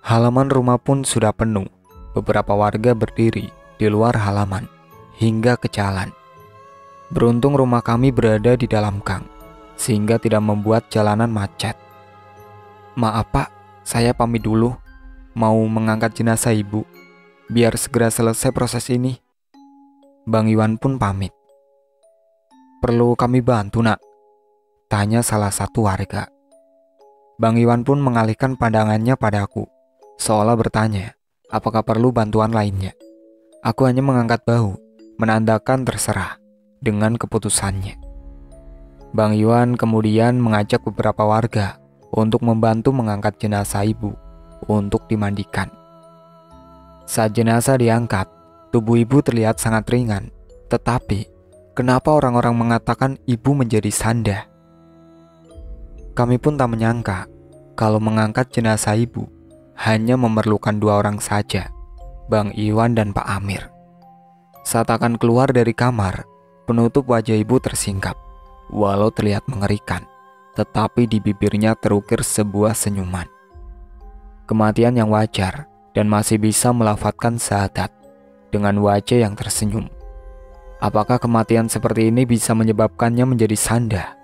Halaman rumah pun sudah penuh. Beberapa warga berdiri di luar halaman hingga ke jalan. Beruntung rumah kami berada di dalam gang, sehingga tidak membuat jalanan macet. "Maaf Pak, saya pamit dulu," mau mengangkat jenazah ibu, biar segera selesai proses ini. Bang Iwan pun pamit. Perlu kami bantu, nak? Tanya salah satu warga. Bang Iwan pun mengalihkan pandangannya padaku, seolah bertanya, apakah perlu bantuan lainnya. Aku hanya mengangkat bahu, menandakan terserah dengan keputusannya. Bang Iwan kemudian mengajak beberapa warga untuk membantu mengangkat jenazah ibu untuk dimandikan. Saat jenazah diangkat, tubuh ibu terlihat sangat ringan. Tetapi, kenapa orang-orang mengatakan ibu menjadi sanda? Kami pun tak menyangka kalau mengangkat jenazah ibu hanya memerlukan 2 orang saja, Bang Iwan dan Pak Amir. Saat akan keluar dari kamar, penutup wajah ibu tersingkap. Walau terlihat mengerikan, tetapi di bibirnya terukir sebuah senyuman. Kematian yang wajar dan masih bisa melafazkan syahadat dengan wajah yang tersenyum. Apakah kematian seperti ini bisa menyebabkannya menjadi sanda?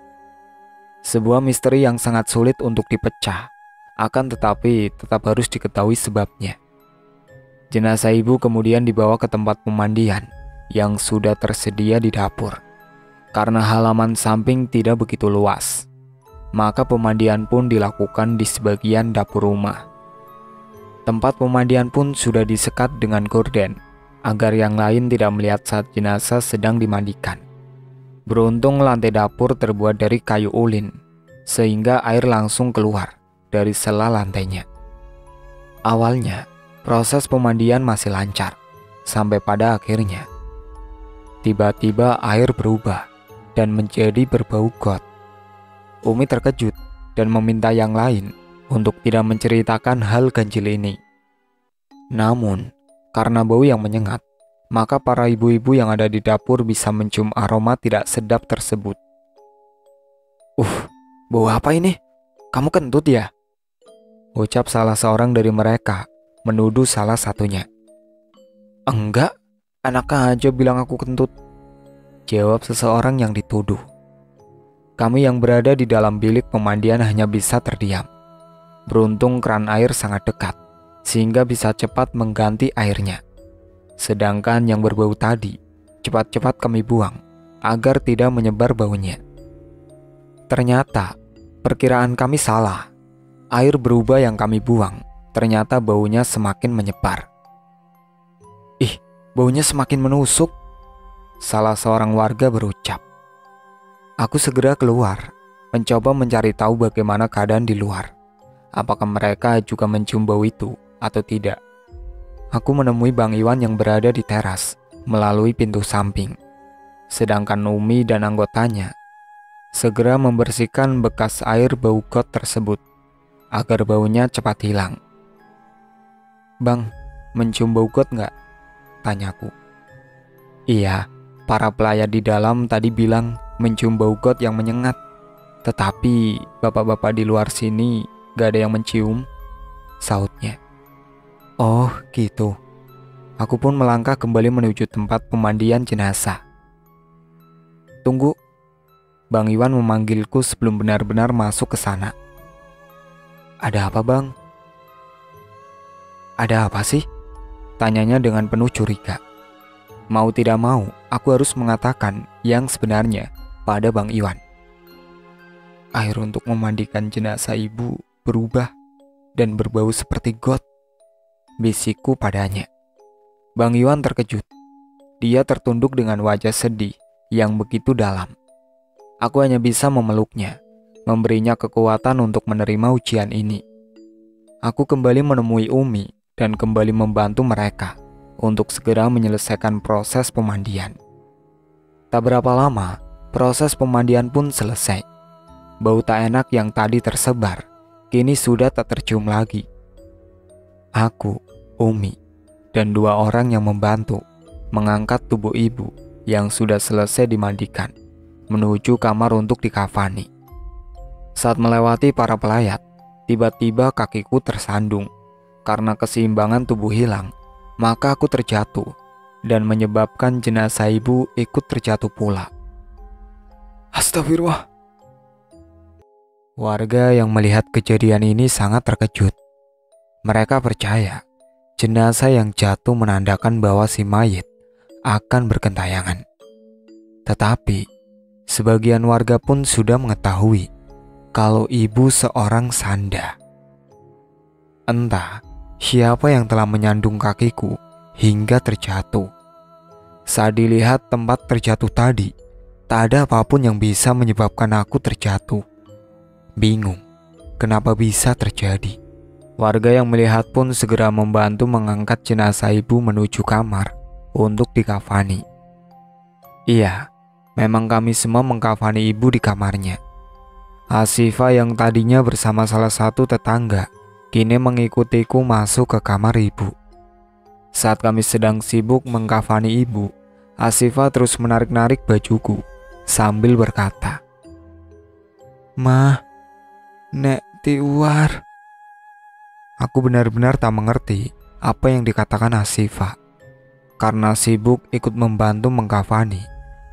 Sebuah misteri yang sangat sulit untuk dipecah, akan tetapi tetap harus diketahui sebabnya. Jenazah ibu kemudian dibawa ke tempat pemandian yang sudah tersedia di dapur. Karena halaman samping tidak begitu luas, maka pemandian pun dilakukan di sebagian dapur rumah. Tempat pemandian pun sudah disekat dengan gorden, agar yang lain tidak melihat saat jenazah sedang dimandikan. Beruntung lantai dapur terbuat dari kayu ulin, sehingga air langsung keluar dari sela lantainya. Awalnya, proses pemandian masih lancar, sampai pada akhirnya tiba-tiba air berubah dan menjadi berbau got. Umi terkejut dan meminta yang lain untuk tidak menceritakan hal ganjil ini. Namun, karena bau yang menyengat, maka para ibu-ibu yang ada di dapur bisa mencium aroma tidak sedap tersebut. Bau apa ini? Kamu kentut ya?" ucap salah seorang dari mereka, menuduh salah satunya. "Enggak, anak aja bilang aku kentut," jawab seseorang yang dituduh. Kami yang berada di dalam bilik pemandian hanya bisa terdiam. Beruntung keran air sangat dekat, sehingga bisa cepat mengganti airnya. Sedangkan yang berbau tadi, cepat-cepat kami buang, agar tidak menyebar baunya. Ternyata, perkiraan kami salah. Air berubah yang kami buang, ternyata baunya semakin menyebar. "Ih, baunya semakin menusuk," salah seorang warga berucap. Aku segera keluar, mencoba mencari tahu bagaimana keadaan di luar. Apakah mereka juga mencium bau itu atau tidak. Aku menemui Bang Iwan yang berada di teras melalui pintu samping. Sedangkan Umi dan anggotanya segera membersihkan bekas air bau got tersebut agar baunya cepat hilang. "Bang, mencium bau got nggak?" tanyaku. "Iya, para pelayat di dalam tadi bilang mencium bau got yang menyengat. Tetapi bapak-bapak di luar sini gak ada yang mencium," sautnya. "Oh gitu." Aku pun melangkah kembali menuju tempat pemandian jenazah. "Tunggu." Bang Iwan memanggilku sebelum benar-benar masuk ke sana. "Ada apa, Bang?" "Ada apa sih?" tanyanya dengan penuh curiga. Mau tidak mau, aku harus mengatakan yang sebenarnya pada Bang Iwan. "Air untuk memandikan jenazah ibu berubah dan berbau seperti got," bisikku padanya. Bang Iwan terkejut. Dia tertunduk dengan wajah sedih yang begitu dalam. Aku hanya bisa memeluknya, memberinya kekuatan untuk menerima ujian ini. Aku kembali menemui Umi dan kembali membantu mereka untuk segera menyelesaikan proses pemandian. Tak berapa lama, proses pemandian pun selesai. Bau tak enak yang tadi tersebar, kini sudah tak tercium lagi. Aku, Umi, dan 2 orang yang membantu mengangkat tubuh ibu yang sudah selesai dimandikan menuju kamar untuk dikafani. Saat melewati para pelayat, tiba-tiba kakiku tersandung. Karena keseimbangan tubuh hilang, maka aku terjatuh dan menyebabkan jenazah ibu ikut terjatuh pula. Astagfirullah. Warga yang melihat kejadian ini sangat terkejut. Mereka percaya jenazah yang jatuh menandakan bahwa si mayit akan bergentayangan. Tetapi sebagian warga pun sudah mengetahui kalau ibu seorang sanda. Entah siapa yang telah menyandung kakiku hingga terjatuh. Saat dilihat tempat terjatuh tadi, tak ada apapun yang bisa menyebabkan aku terjatuh. Bingung kenapa bisa terjadi. Warga yang melihat pun segera membantu mengangkat jenazah ibu menuju kamar untuk dikafani. Iya, memang kami semua mengkafani ibu di kamarnya. Asifah yang tadinya bersama salah satu tetangga kini mengikutiku masuk ke kamar ibu. Saat kami sedang sibuk mengkafani ibu, Asifah terus menarik-narik bajuku sambil berkata, "Mah, Nek Tiwar." Aku benar-benar tak mengerti apa yang dikatakan Asifah. Karena sibuk ikut membantu mengkafani,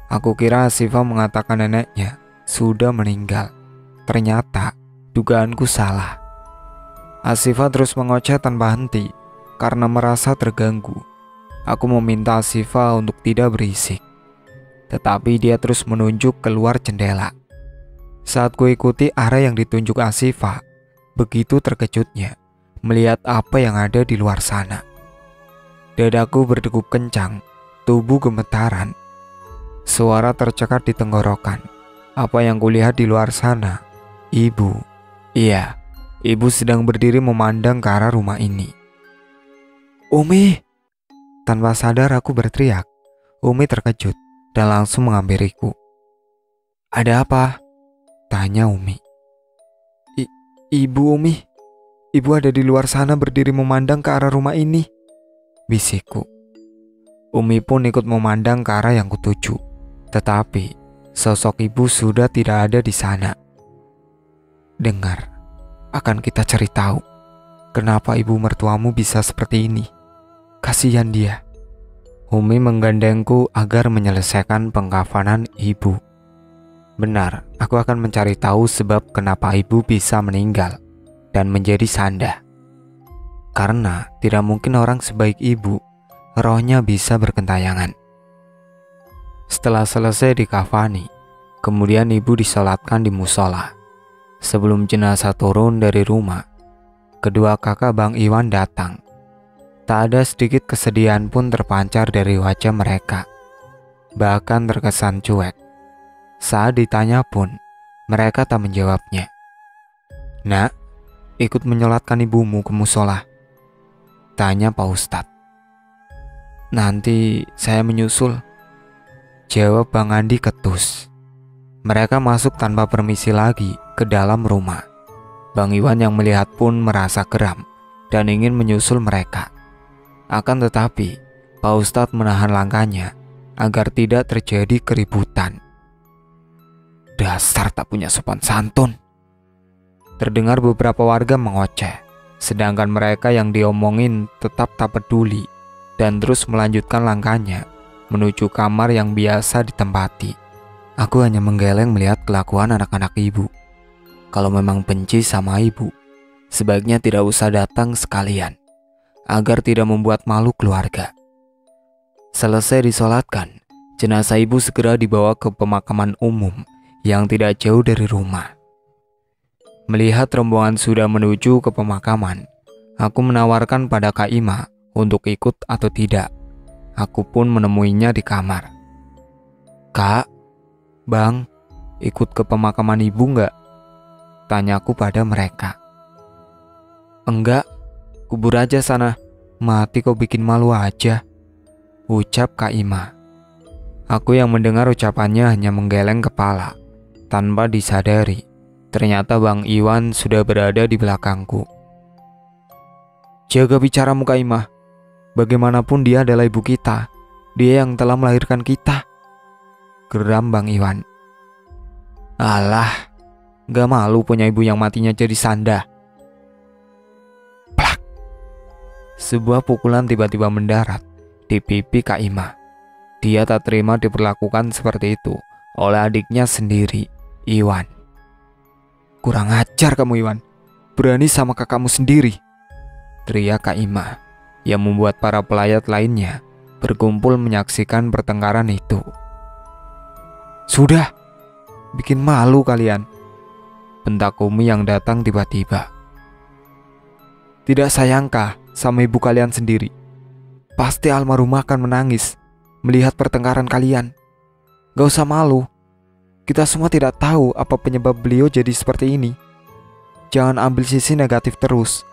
aku kira Asifah mengatakan neneknya sudah meninggal. Ternyata dugaanku salah. Asifah terus mengoceh tanpa henti karena merasa terganggu. Aku meminta Asifah untuk tidak berisik, tetapi dia terus menunjuk keluar jendela. Saat ku ikuti arah yang ditunjuk Asifah, begitu terkejutnya melihat apa yang ada di luar sana. Dadaku berdegup kencang, tubuh gemetaran. Suara tercekat di tenggorokan. Apa yang kulihat di luar sana? Ibu. Iya, ibu sedang berdiri memandang ke arah rumah ini. "Umi!" Tanpa sadar aku berteriak. Umi terkejut dan langsung menghampiriku. "Ada apa?" tanya Umi. Ibu Umi, ibu ada di luar sana berdiri memandang ke arah rumah ini," bisikku. Umi pun ikut memandang ke arah yang kutuju, tetapi sosok ibu sudah tidak ada di sana. "Dengar, akan kita cari tahu kenapa ibu mertuamu bisa seperti ini. Kasihan dia." Umi menggandengku agar menyelesaikan pengkafanan ibu. Benar, aku akan mencari tahu sebab kenapa ibu bisa meninggal dan menjadi sanda. Karena tidak mungkin orang sebaik ibu, rohnya bisa bergentayangan. Setelah selesai dikafani, kemudian ibu disolatkan di musola. Sebelum jenazah turun dari rumah, kedua kakak Bang Iwan datang. Tak ada sedikit kesedihan pun terpancar dari wajah mereka. Bahkan terkesan cuek. Saat ditanya pun, mereka tak menjawabnya. "Nak, ikut menyolatkan ibumu ke musola?" tanya Pak Ustadz. "Nanti saya menyusul," jawab Bang Andi ketus. Mereka masuk tanpa permisi lagi ke dalam rumah. Bang Iwan yang melihat pun merasa geram dan ingin menyusul mereka. Akan tetapi, Pak Ustadz menahan langkahnya agar tidak terjadi keributan. "Dasar tak punya sopan santun." Terdengar beberapa warga mengoceh, sedangkan mereka yang diomongin tetap tak peduli dan terus melanjutkan langkahnya menuju kamar yang biasa ditempati. Aku hanya menggeleng melihat kelakuan anak-anak ibu. Kalau memang benci sama ibu, sebaiknya tidak usah datang sekalian, agar tidak membuat malu keluarga. Selesai disolatkan, jenazah ibu segera dibawa ke pemakaman umum yang tidak jauh dari rumah. Melihat rombongan sudah menuju ke pemakaman, aku menawarkan pada Kak Ima untuk ikut atau tidak. Aku pun menemuinya di kamar. "Kak, Bang, ikut ke pemakaman ibu nggak?" tanyaku pada mereka. "Enggak, kubur aja sana. Mati kau bikin malu aja," ucap Kak Ima. Aku yang mendengar ucapannya hanya menggeleng kepala. Tanpa disadari, ternyata Bang Iwan sudah berada di belakangku. "Jaga bicaramu Kak Ima. Bagaimanapun dia adalah ibu kita. Dia yang telah melahirkan kita," geram Bang Iwan. "Alah, gak malu punya ibu yang matinya jadi sanda." Plak! Sebuah pukulan tiba-tiba mendarat di pipi Kak Ima. Dia tak terima diperlakukan seperti itu oleh adiknya sendiri, Iwan. "Kurang ajar kamu Iwan, berani sama kakakmu sendiri," teriak Kak Ima, yang membuat para pelayat lainnya berkumpul menyaksikan pertengkaran itu. "Sudah, bikin malu kalian," bentak Umi yang datang tiba-tiba. "Tidak sayangkah sama ibu kalian sendiri? Pasti almarhumah akan menangis melihat pertengkaran kalian. Gak usah malu. Kita semua tidak tahu apa penyebab beliau jadi seperti ini. Jangan ambil sisi negatif terus.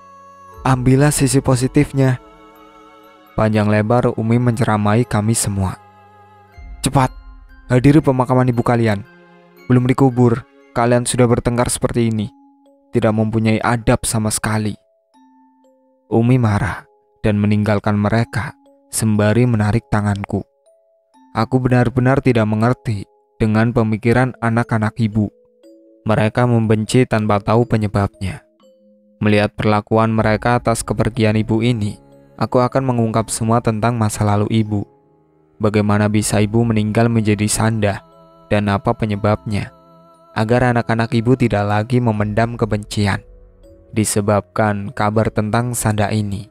Ambillah sisi positifnya." Panjang lebar Umi menceramai kami semua. "Cepat, hadiri pemakaman ibu kalian. Belum dikubur, kalian sudah bertengkar seperti ini. Tidak mempunyai adab sama sekali." Umi marah dan meninggalkan mereka sembari menarik tanganku. Aku benar-benar tidak mengerti dengan pemikiran anak-anak ibu. Mereka membenci tanpa tahu penyebabnya. Melihat perlakuan mereka atas kepergian ibu ini, aku akan mengungkap semua tentang masa lalu ibu. Bagaimana bisa ibu meninggal menjadi sanda dan apa penyebabnya, agar anak-anak ibu tidak lagi memendam kebencian disebabkan kabar tentang sanda ini.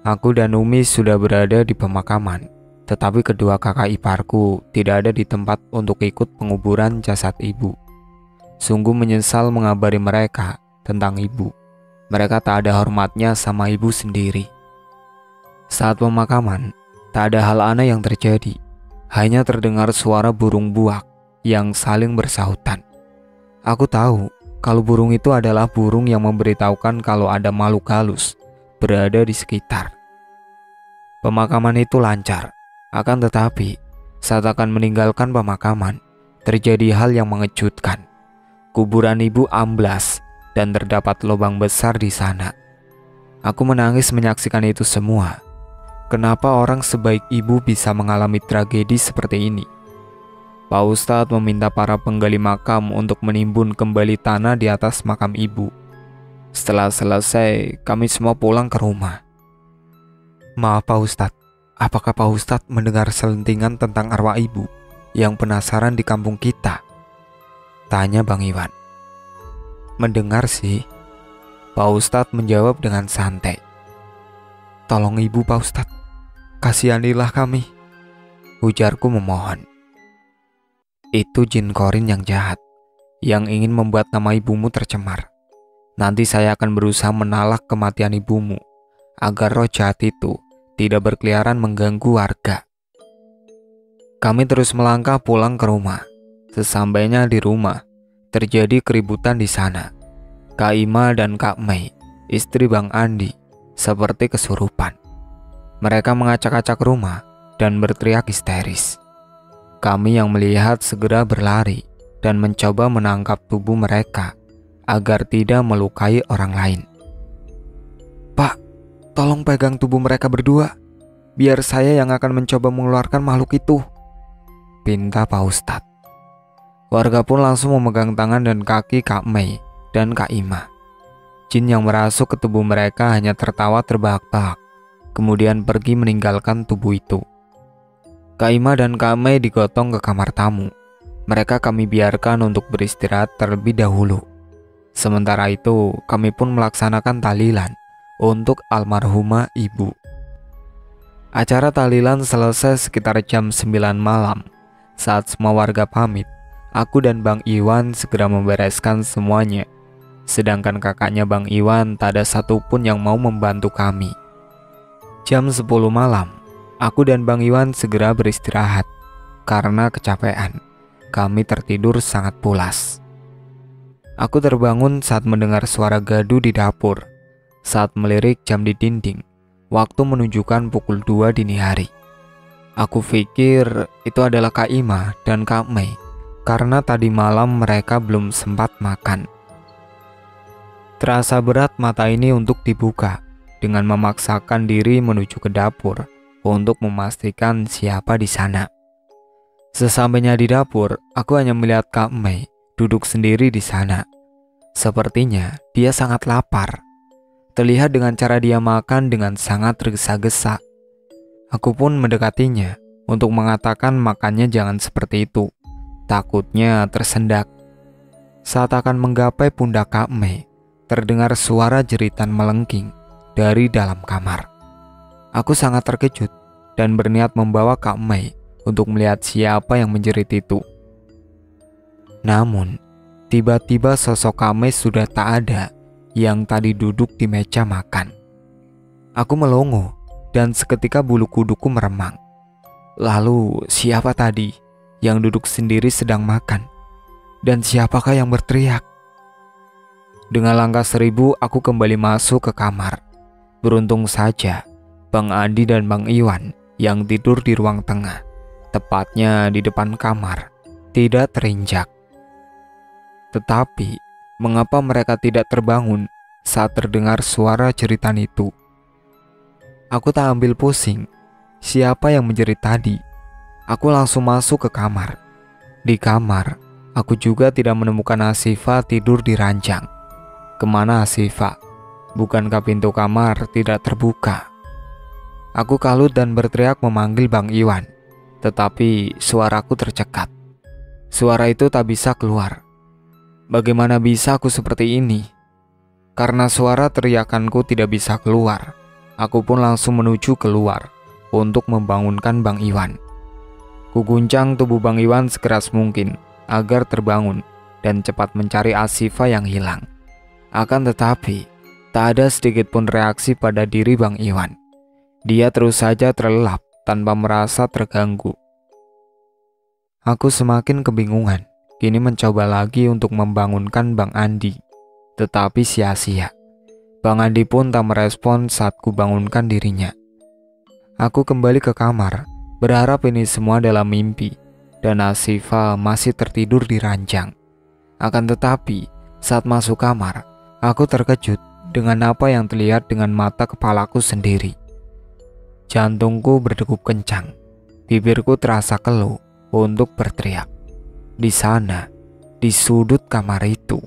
Aku dan Umi sudah berada di pemakaman, tetapi kedua kakak iparku tidak ada di tempat untuk ikut penguburan jasad ibu. Sungguh menyesal mengabari mereka tentang ibu. Mereka tak ada hormatnya sama ibu sendiri. Saat pemakaman, tak ada hal aneh yang terjadi. Hanya terdengar suara burung buak yang saling bersahutan. Aku tahu kalau burung itu adalah burung yang memberitahukan kalau ada makhluk halus berada di sekitar. Pemakaman itu lancar, akan tetapi saat akan meninggalkan pemakaman, terjadi hal yang mengejutkan. Kuburan ibu amblas dan terdapat lubang besar di sana. Aku menangis menyaksikan itu semua. Kenapa orang sebaik ibu bisa mengalami tragedi seperti ini? Pak Ustadz meminta para penggali makam untuk menimbun kembali tanah di atas makam ibu. Setelah selesai, kami semua pulang ke rumah. "Maaf Pak Ustadz, apakah Pak Ustadz mendengar selentingan tentang arwah ibu yang penasaran di kampung kita?" tanya Bang Iwan. "Mendengar sih," Pak Ustadz menjawab dengan santai. "Tolong ibu Pak Ustadz, kasihanilah kami," ujarku memohon. "Itu jin korin yang jahat, yang ingin membuat nama ibumu tercemar. Nanti saya akan berusaha menalak kematian ibumu, agar roh jahat itu tidak berkeliaran mengganggu warga." Kami terus melangkah pulang ke rumah. Sesampainya di rumah, terjadi keributan di sana. Kak Ima dan Kak Mei, istri Bang Andi, seperti kesurupan. Mereka mengacak-acak rumah dan berteriak histeris. Kami yang melihat segera berlari dan mencoba menangkap tubuh mereka agar tidak melukai orang lain. "Pak, tolong pegang tubuh mereka berdua, biar saya yang akan mencoba mengeluarkan makhluk itu," pinta Pak Ustadz. Warga pun langsung memegang tangan dan kaki Kak Mei dan Kak Ima. Jin yang merasuk ke tubuh mereka hanya tertawa terbahak-bahak, kemudian pergi meninggalkan tubuh itu. Kak Ima dan Kak Mei digotong ke kamar tamu. Mereka kami biarkan untuk beristirahat terlebih dahulu. Sementara itu, kami pun melaksanakan tahlilan untuk almarhumah ibu. Acara tahlilan selesai sekitar jam 9 malam. Saat semua warga pamit, aku dan Bang Iwan segera membereskan semuanya. Sedangkan kakaknya Bang Iwan tak ada satupun yang mau membantu kami. Jam 10 malam, aku dan Bang Iwan segera beristirahat. Karena kecapean, kami tertidur sangat pulas. Aku terbangun saat mendengar suara gaduh di dapur. Saat melirik jam di dinding, waktu menunjukkan pukul 2 dini hari. Aku pikir itu adalah Kak Ima dan Kak Mei, karena tadi malam mereka belum sempat makan. Terasa berat mata ini untuk dibuka dengan memaksakan diri menuju ke dapur untuk memastikan siapa di sana. Sesampainya di dapur, aku hanya melihat Kak Mei duduk sendiri di sana. Sepertinya dia sangat lapar. Terlihat dengan cara dia makan dengan sangat tergesa-gesa. Aku pun mendekatinya untuk mengatakan makannya jangan seperti itu. Takutnya tersendak. Saat akan menggapai pundak Kak Mei, terdengar suara jeritan melengking dari dalam kamar. Aku sangat terkejut dan berniat membawa Kak Mei untuk melihat siapa yang menjerit itu. Namun, tiba-tiba sosok Kak Mei sudah tak ada yang tadi duduk di meja makan. Aku melongo dan seketika bulu kuduku meremang. Lalu siapa tadi yang duduk sendiri sedang makan? Dan siapakah yang berteriak? Dengan langkah 1000 aku kembali masuk ke kamar. Beruntung saja Bang Andi dan Bang Iwan yang tidur di ruang tengah, tepatnya di depan kamar, tidak terinjak. Tetapi mengapa mereka tidak terbangun saat terdengar suara jeritan itu? Aku tak ambil pusing siapa yang menjerit tadi. Aku langsung masuk ke kamar. Di kamar, aku juga tidak menemukan Asifah tidur di ranjang. Kemana Asifah? Bukankah pintu kamar tidak terbuka? Aku kalut dan berteriak memanggil Bang Iwan. Tetapi suaraku tercekat. Suara itu tak bisa keluar. Bagaimana bisa aku seperti ini? Karena suara teriakanku tidak bisa keluar, aku pun langsung menuju keluar untuk membangunkan Bang Iwan. Kuguncang tubuh Bang Iwan sekeras mungkin agar terbangun dan cepat mencari Asifah yang hilang. Akan tetapi, tak ada sedikit pun reaksi pada diri Bang Iwan. Dia terus saja terlelap tanpa merasa terganggu. Aku semakin kebingungan, kini mencoba lagi untuk membangunkan Bang Andi. Tetapi sia-sia. Bang Andi pun tak merespon saat kubangunkan dirinya. Aku kembali ke kamar, berharap ini semua dalam mimpi, dan Asifah masih tertidur di ranjang. Akan tetapi, saat masuk kamar, aku terkejut dengan apa yang terlihat dengan mata kepalaku sendiri. Jantungku berdegup kencang, bibirku terasa keluh untuk berteriak. Di sana, di sudut kamar itu.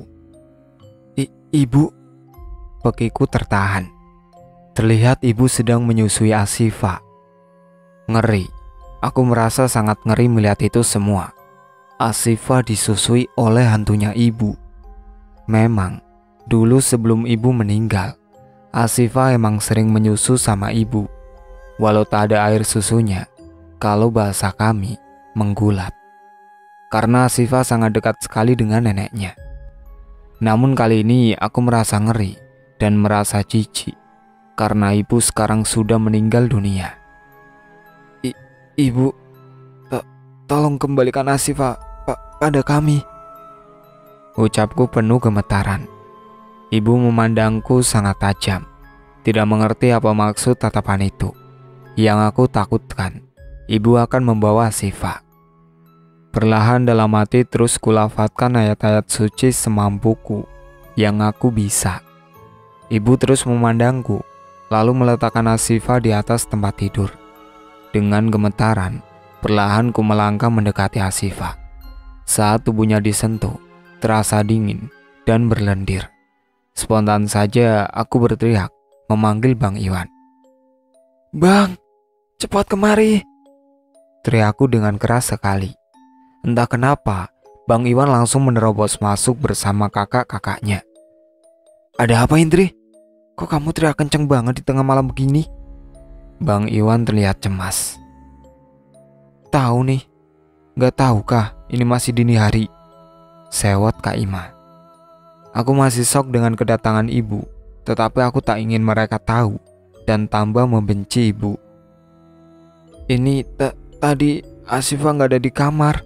Ibu, pekiku tertahan. Terlihat ibu sedang menyusui Asifah. Ngeri, aku merasa sangat ngeri melihat itu semua. Asifah disusui oleh hantunya ibu. Memang, dulu sebelum ibu meninggal, Asifah emang sering menyusu sama ibu. Walau tak ada air susunya, kalau bahasa kami, menggulat. Karena Asifah sangat dekat sekali dengan neneknya. Namun kali ini aku merasa ngeri dan merasa jijik karena ibu sekarang sudah meninggal dunia. Ibu, tolong kembalikan Asifah pada kami. Ucapku penuh gemetaran. Ibu memandangku sangat tajam, tidak mengerti apa maksud tatapan itu. Yang aku takutkan, ibu akan membawa Asifah. Perlahan dalam hati terus kulafatkan ayat-ayat suci semampuku yang aku bisa. Ibu terus memandangku, lalu meletakkan Asifah di atas tempat tidur. Dengan gemetaran, perlahan ku melangkah mendekati Asifah. Saat tubuhnya disentuh, terasa dingin dan berlendir. Spontan saja aku berteriak memanggil Bang Iwan. "Bang, cepat kemari!" teriakku dengan keras sekali. Entah kenapa, Bang Iwan langsung menerobos masuk bersama kakak-kakaknya. "Ada apa, Indri? Kok kamu teriak kenceng banget di tengah malam begini?" Bang Iwan terlihat cemas. "Tahu nih, gak tahukah ini masih dini hari?" sewot Kak Ima. Aku masih shock dengan kedatangan ibu, tetapi aku tak ingin mereka tahu dan tambah membenci ibu. "Ini tadi Asifah gak ada di kamar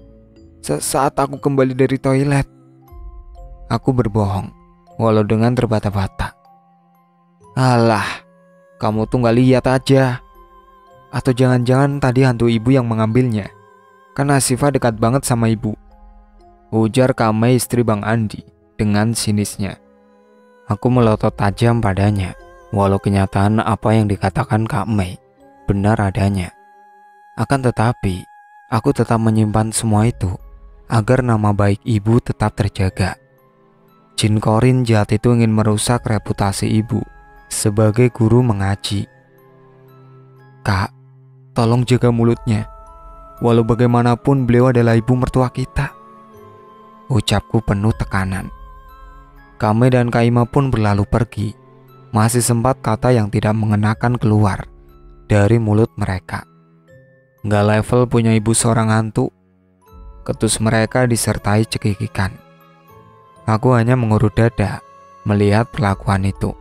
saat aku kembali dari toilet." Aku berbohong, walau dengan terbata-bata. "Alah, kamu tuh gak lihat aja. Atau jangan-jangan tadi hantu ibu yang mengambilnya? Kan Asifah dekat banget sama ibu," ujar Kak Mei, istri Bang Andi, dengan sinisnya. Aku melotot tajam padanya, walau kenyataan apa yang dikatakan Kak Mei benar adanya. Akan tetapi, aku tetap menyimpan semua itu agar nama baik ibu tetap terjaga. Jin Korin jahat itu ingin merusak reputasi ibu sebagai guru mengaji. "Kak, tolong jaga mulutnya. Walau bagaimanapun beliau adalah ibu mertua kita," ucapku penuh tekanan. Kame dan Kak Ima pun berlalu pergi, Masih sempat kata yang tidak mengenakan keluar dari mulut mereka. Nggak level punya ibu seorang hantu. Ketus mereka disertai cekikikan. Aku hanya mengurut dada melihat perlakuan itu.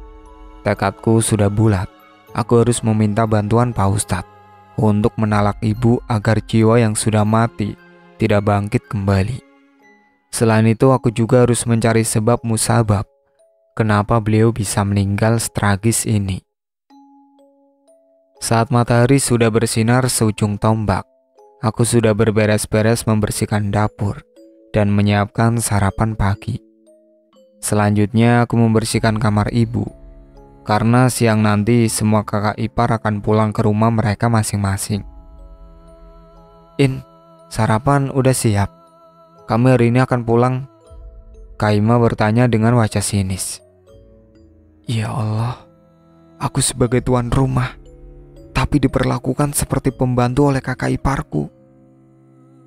Tekadku sudah bulat. Aku harus meminta bantuan Pak Ustadz untuk menalak ibu agar jiwa yang sudah mati tidak bangkit kembali. Selain itu, aku juga harus mencari sebab musabab kenapa beliau bisa meninggal setragis ini. Saat matahari sudah bersinar seujung tombak, aku sudah berberes-beres membersihkan dapur dan menyiapkan sarapan pagi. Selanjutnya aku membersihkan kamar ibu, karena siang nanti semua kakak ipar akan pulang ke rumah mereka masing-masing. In, sarapan udah siap. Kami hari ini akan pulang. Kaima bertanya dengan wajah sinis. Ya Allah, aku sebagai tuan rumah, tapi diperlakukan seperti pembantu oleh kakak iparku.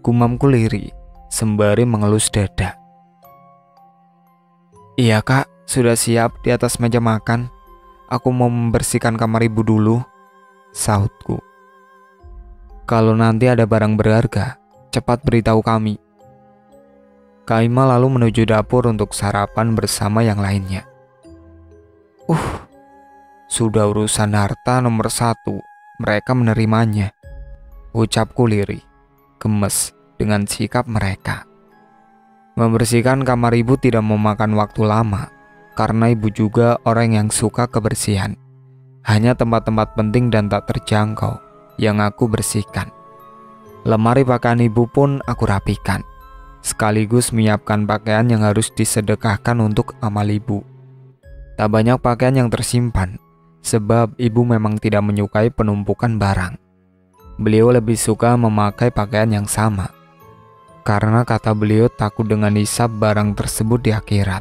Gumamku lirih sembari mengelus dada. Iya kak, sudah siap di atas meja makan. Aku mau membersihkan kamar ibu dulu, sahutku. Kalau nanti ada barang berharga, cepat beritahu kami. Kaima lalu menuju dapur untuk sarapan bersama yang lainnya. Sudah urusan harta nomor 1, mereka menerimanya, ucapku lirih, gemes dengan sikap mereka. Membersihkan kamar ibu tidak memakan waktu lama, karena ibu juga orang yang suka kebersihan. Hanya tempat-tempat penting dan tak terjangkau yang aku bersihkan. Lemari pakaian ibu pun aku rapikan, sekaligus menyiapkan pakaian yang harus disedekahkan untuk amal ibu. Tak banyak pakaian yang tersimpan, sebab ibu memang tidak menyukai penumpukan barang. Beliau lebih suka memakai pakaian yang sama, karena kata beliau takut dengan hisab barang tersebut di akhirat.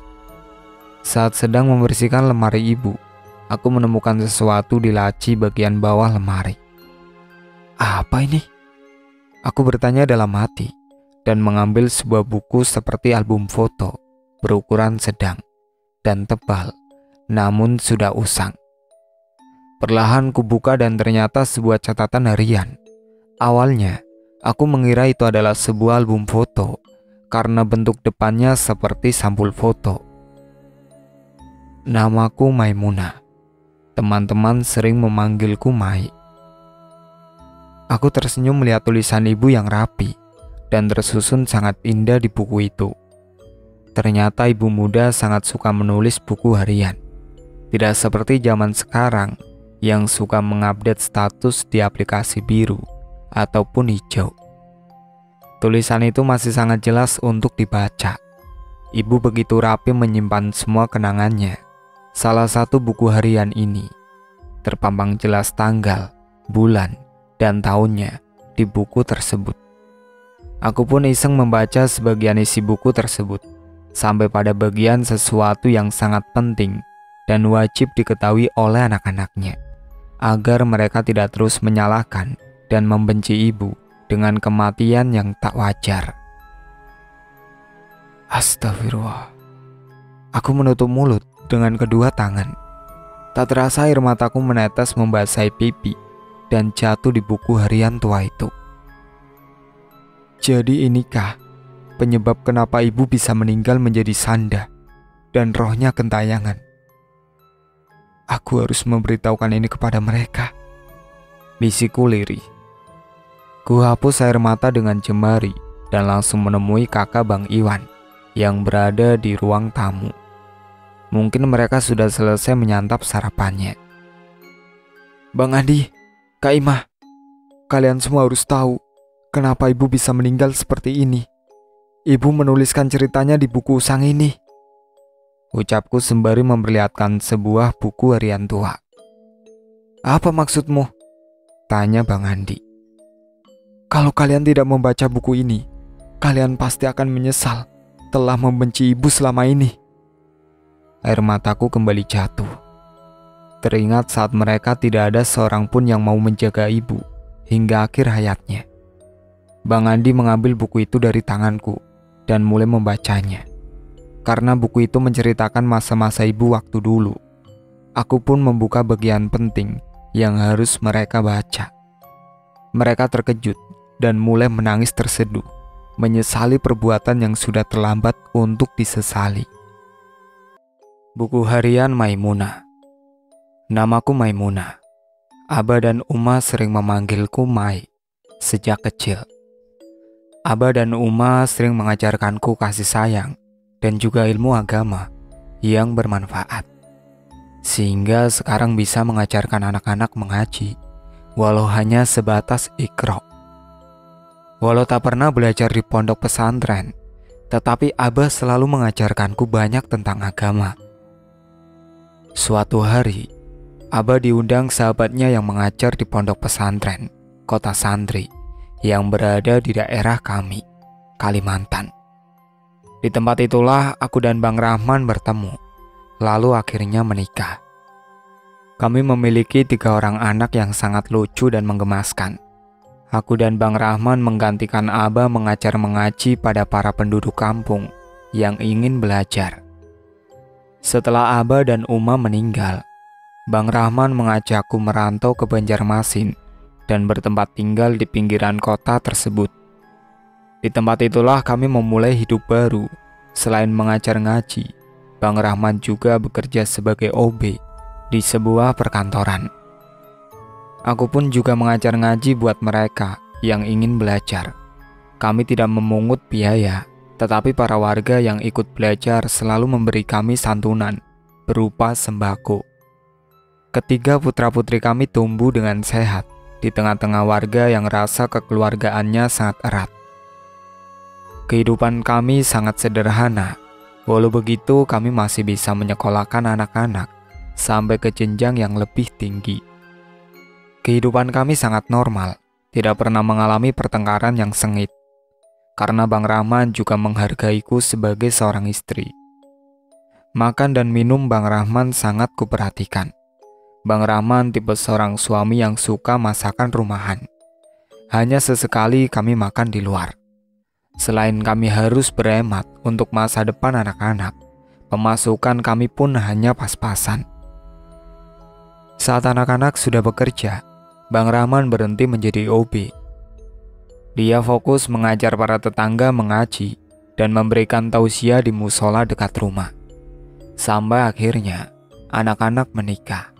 Saat sedang membersihkan lemari ibu, aku menemukan sesuatu di laci bagian bawah lemari. Apa ini? Aku bertanya dalam hati dan mengambil sebuah buku seperti album foto berukuran sedang dan tebal, namun sudah usang. Perlahan kubuka dan ternyata sebuah catatan harian. Awalnya, aku mengira itu adalah sebuah album foto karena bentuk depannya seperti sampul foto. Namaku Maimunah. Teman-teman sering memanggilku Mai. Aku tersenyum melihat tulisan ibu yang rapi dan tersusun sangat indah di buku itu. Ternyata ibu muda sangat suka menulis buku harian. Tidak seperti zaman sekarang yang suka mengupdate status di aplikasi biru ataupun hijau. Tulisan itu masih sangat jelas untuk dibaca. Ibu begitu rapi menyimpan semua kenangannya. Salah satu buku harian ini terpampang jelas tanggal, bulan, dan tahunnya di buku tersebut. Aku pun iseng membaca sebagian isi buku tersebut, sampai pada bagian sesuatu yang sangat penting dan wajib diketahui oleh anak-anaknya, agar mereka tidak terus menyalahkan dan membenci ibu dengan kematian yang tak wajar. Astagfirullah. Aku menutup mulut dengan kedua tangan. Tak terasa air mataku menetes membasahi pipi dan jatuh di buku harian tua itu. Jadi inikah penyebab kenapa ibu bisa meninggal menjadi sanda dan rohnya gentayangan? Aku harus memberitahukan ini kepada mereka, bisikku lirih. Ku hapus air mata dengan jemari dan langsung menemui kakak Bang Iwan yang berada di ruang tamu. Mungkin mereka sudah selesai menyantap sarapannya. Bang Andi, Kak Imah, kalian semua harus tahu kenapa ibu bisa meninggal seperti ini. Ibu menuliskan ceritanya di buku usang ini, ucapku sembari memperlihatkan sebuah buku harian tua. Apa maksudmu? Tanya Bang Andi. Kalau kalian tidak membaca buku ini, kalian pasti akan menyesal telah membenci ibu selama ini. Air mataku kembali jatuh. Teringat saat mereka tidak ada seorang pun yang mau menjaga ibu hingga akhir hayatnya. Bang Andi mengambil buku itu dari tanganku dan mulai membacanya. Karena buku itu menceritakan masa-masa ibu waktu dulu. aku pun membuka bagian penting yang harus mereka baca. Mereka terkejut dan mulai menangis terseduh, menyesali perbuatan yang sudah terlambat untuk disesali. Buku harian Maimunah. Namaku Maimunah. Aba dan Uma sering memanggilku Mai sejak kecil. Aba dan Uma sering mengajarkanku kasih sayang dan juga ilmu agama yang bermanfaat, sehingga sekarang bisa mengajarkan anak-anak mengaji, walau hanya sebatas iqra. Walau tak pernah belajar di pondok pesantren, tetapi Aba selalu mengajarkanku banyak tentang agama. Suatu hari, Aba diundang sahabatnya yang mengajar di pondok pesantren, Kota Santri, yang berada di daerah kami, Kalimantan. Di tempat itulah aku dan Bang Rahman bertemu, lalu akhirnya menikah. Kami memiliki 3 orang anak yang sangat lucu dan menggemaskan. Aku dan Bang Rahman menggantikan Aba mengajar mengaji pada para penduduk kampung yang ingin belajar. Setelah Aba dan Uma meninggal, Bang Rahman mengajakku merantau ke Banjarmasin dan bertempat tinggal di pinggiran kota tersebut. Di tempat itulah kami memulai hidup baru. Selain mengajar ngaji, Bang Rahman juga bekerja sebagai OB di sebuah perkantoran. Aku pun juga mengajar ngaji buat mereka yang ingin belajar. Kami tidak memungut biaya, tetapi para warga yang ikut belajar selalu memberi kami santunan berupa sembako. Ketiga putra-putri kami tumbuh dengan sehat di tengah-tengah warga yang rasa kekeluargaannya sangat erat. Kehidupan kami sangat sederhana, walau begitu kami masih bisa menyekolahkan anak-anak sampai ke jenjang yang lebih tinggi. Kehidupan kami sangat normal, tidak pernah mengalami pertengkaran yang sengit, karena Bang Rahman juga menghargaiku sebagai seorang istri. Makan dan minum Bang Rahman sangat kuperhatikan. Bang Rahman tipe seorang suami yang suka masakan rumahan. Hanya sesekali kami makan di luar. Selain kami harus berhemat untuk masa depan anak-anak, pemasukan kami pun hanya pas-pasan. Saat anak-anak sudah bekerja, Bang Rahman berhenti menjadi OB. Dia fokus mengajar para tetangga mengaji dan memberikan tausiah di musola dekat rumah. Sampai akhirnya, anak-anak menikah.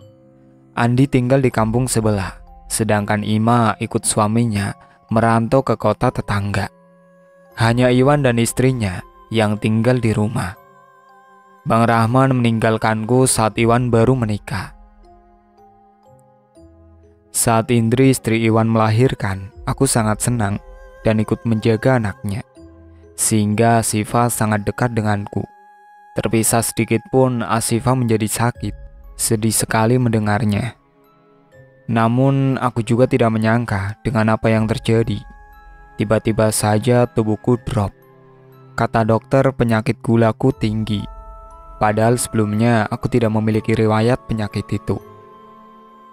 Andi tinggal di kampung sebelah, sedangkan Ima ikut suaminya merantau ke kota tetangga. Hanya Iwan dan istrinya yang tinggal di rumah. Bang Rahman meninggalkanku saat Iwan baru menikah. Saat Indri, istri Iwan, melahirkan, aku sangat senang dan ikut menjaga anaknya, sehingga Asifa sangat dekat denganku. Terpisah sedikit pun Asifa menjadi sakit, sedih sekali mendengarnya. Namun aku juga tidak menyangka dengan apa yang terjadi. Tiba-tiba saja tubuhku drop. Kata dokter penyakit gulaku tinggi, padahal sebelumnya aku tidak memiliki riwayat penyakit itu.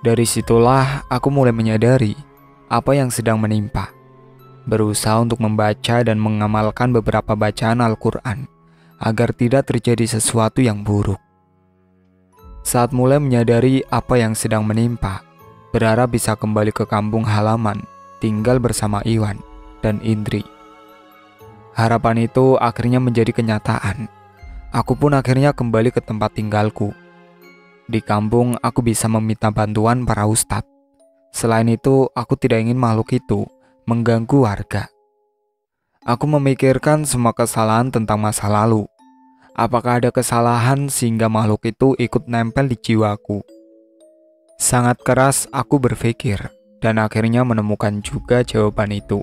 Dari situlah aku mulai menyadari apa yang sedang menimpa. Berusaha untuk membaca dan mengamalkan beberapa bacaan Al-Quran agar tidak terjadi sesuatu yang buruk. Saat mulai menyadari apa yang sedang menimpa, berharap bisa kembali ke kampung halaman, tinggal bersama Iwan dan Indri. Harapan itu akhirnya menjadi kenyataan. Aku pun akhirnya kembali ke tempat tinggalku. Di kampung aku bisa meminta bantuan para ustadz. Selain itu, aku tidak ingin makhluk itu mengganggu warga. Aku memikirkan semua kesalahan tentang masa lalu. Apakah ada kesalahan sehingga makhluk itu ikut nempel di jiwaku? Sangat keras aku berpikir dan akhirnya menemukan juga jawaban itu.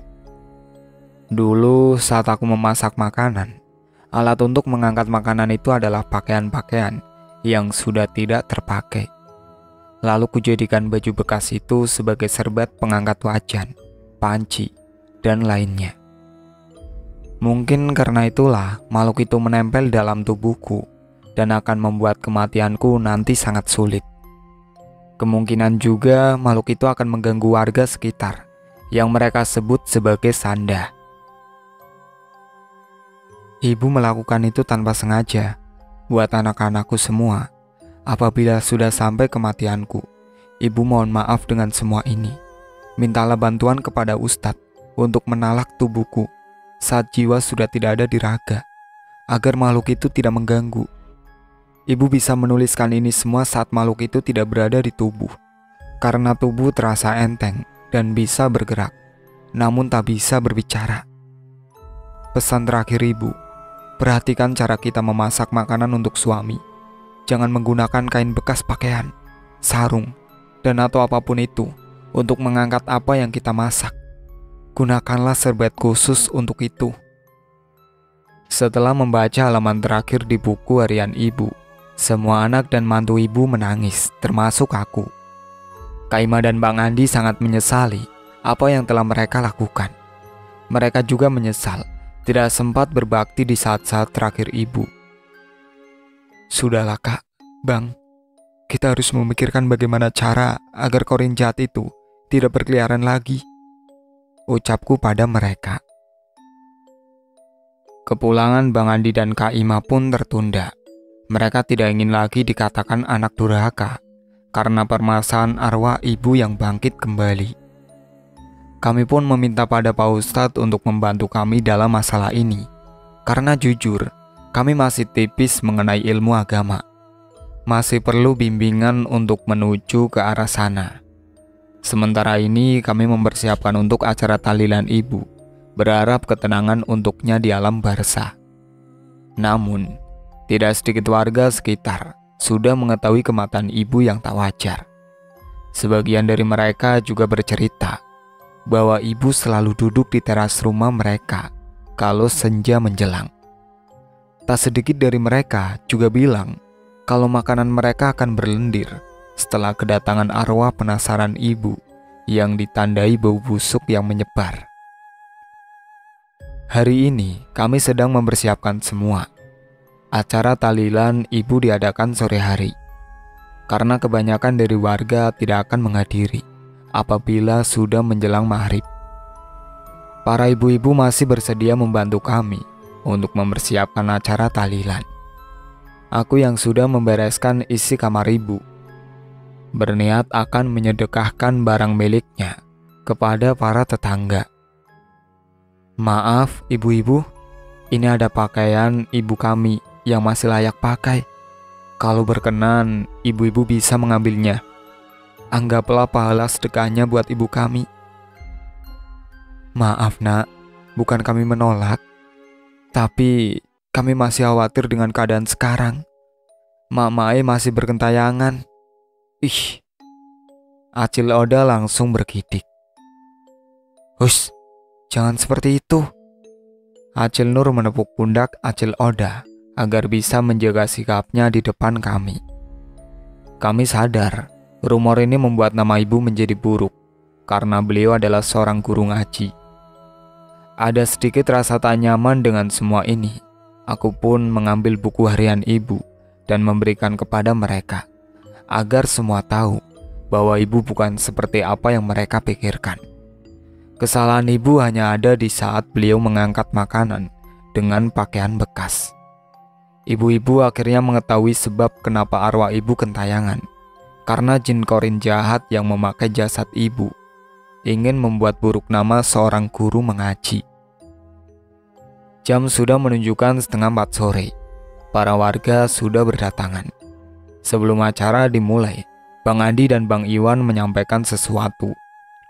Dulu saat aku memasak makanan, alat untuk mengangkat makanan itu adalah pakaian-pakaian yang sudah tidak terpakai. Lalu kujadikan baju bekas itu sebagai serbat pengangkat wajan, panci, dan lainnya. Mungkin karena itulah makhluk itu menempel dalam tubuhku dan akan membuat kematianku nanti sangat sulit. Kemungkinan juga makhluk itu akan mengganggu warga sekitar yang mereka sebut sebagai sanda. Ibu melakukan itu tanpa sengaja buat anak-anakku semua Apabila sudah sampai kematianku, ibu mohon maaf dengan semua ini. Mintalah bantuan kepada Ustadz untuk menalak tubuhku saat jiwa sudah tidak ada di raga, agar makhluk itu tidak mengganggu. Ibu bisa menuliskan ini semua saat makhluk itu tidak berada di tubuh, karena tubuh terasa enteng dan bisa bergerak, namun tak bisa berbicara. Pesan terakhir ibu, perhatikan cara kita memasak makanan untuk suami. Jangan menggunakan kain bekas pakaian, sarung, dan atau apapun itu untuk mengangkat apa yang kita masak. Gunakanlah serbet khusus untuk itu. Setelah membaca halaman terakhir di buku harian ibu, semua anak dan mantu ibu menangis, termasuk aku. Kak Ima dan Bang Andi sangat menyesali apa yang telah mereka lakukan. Mereka juga menyesal tidak sempat berbakti di saat-saat terakhir ibu. Sudahlah Kak, Bang, kita harus memikirkan bagaimana cara agar korin jahat itu tidak berkeliaran lagi, ucapku pada mereka. Kepulangan Bang Andi dan Kak Ima pun tertunda. Mereka tidak ingin lagi dikatakan anak durhaka karena permasalahan arwah ibu yang bangkit kembali. Kami pun meminta pada Pak Ustadz untuk membantu kami dalam masalah ini, karena jujur, kami masih tipis mengenai ilmu agama. Masih perlu bimbingan untuk menuju ke arah sana. Sementara ini kami mempersiapkan untuk acara tahlilan ibu, berharap ketenangan untuknya di alam barzah. Namun, tidak sedikit warga sekitar sudah mengetahui kematian ibu yang tak wajar. Sebagian dari mereka juga bercerita bahwa ibu selalu duduk di teras rumah mereka kalau senja menjelang. Tak sedikit dari mereka juga bilang kalau makanan mereka akan berlendir setelah kedatangan arwah penasaran ibu yang ditandai bau busuk yang menyebar. Hari ini kami sedang mempersiapkan semua. Acara tahlilan ibu diadakan sore hari, karena kebanyakan dari warga tidak akan menghadiri apabila sudah menjelang maghrib. Para ibu-ibu masih bersedia membantu kami untuk mempersiapkan acara tahlilan. Aku yang sudah membereskan isi kamar ibu, berniat akan menyedekahkan barang miliknya kepada para tetangga. Maaf ibu-ibu, ini ada pakaian ibu kami yang masih layak pakai. Kalau berkenan, ibu-ibu bisa mengambilnya. Anggaplah pahala sedekahnya buat ibu kami. Maaf nak, bukan kami menolak, tapi kami masih khawatir dengan keadaan sekarang. Mak Mae masih bergentayangan. Ih, Acil Oda langsung bergidik. Hush, jangan seperti itu. Acil Nur menepuk pundak Acil Oda agar bisa menjaga sikapnya di depan kami. Kami sadar, rumor ini membuat nama ibu menjadi buruk karena beliau adalah seorang guru ngaji. Ada sedikit rasa tak nyaman dengan semua ini. Aku pun mengambil buku harian ibu dan memberikan kepada mereka, agar semua tahu bahwa ibu bukan seperti apa yang mereka pikirkan. Kesalahan ibu hanya ada di saat beliau mengangkat makanan dengan pakaian bekas. Ibu-ibu akhirnya mengetahui sebab kenapa arwah ibu kentayangan, karena jin korin jahat yang memakai jasad ibu ingin membuat buruk nama seorang guru mengaji. Jam sudah menunjukkan 3:30 sore. Para warga sudah berdatangan. Sebelum acara dimulai, Bang Andi dan Bang Iwan menyampaikan sesuatu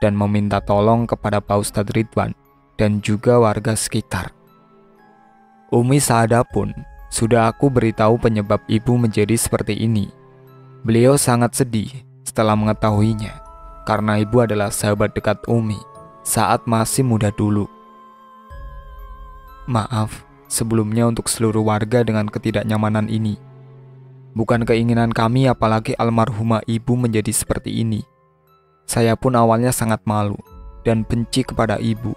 dan meminta tolong kepada Pak Ustadz Ridwan dan juga warga sekitar. Umi Saada pun sudah aku beritahu penyebab ibu menjadi seperti ini. Beliau sangat sedih setelah mengetahuinya, karena ibu adalah sahabat dekat Umi saat masih muda dulu. Maaf sebelumnya untuk seluruh warga dengan ketidaknyamanan ini. Bukan keinginan kami apalagi almarhumah ibu menjadi seperti ini. Saya pun awalnya sangat malu dan benci kepada ibu.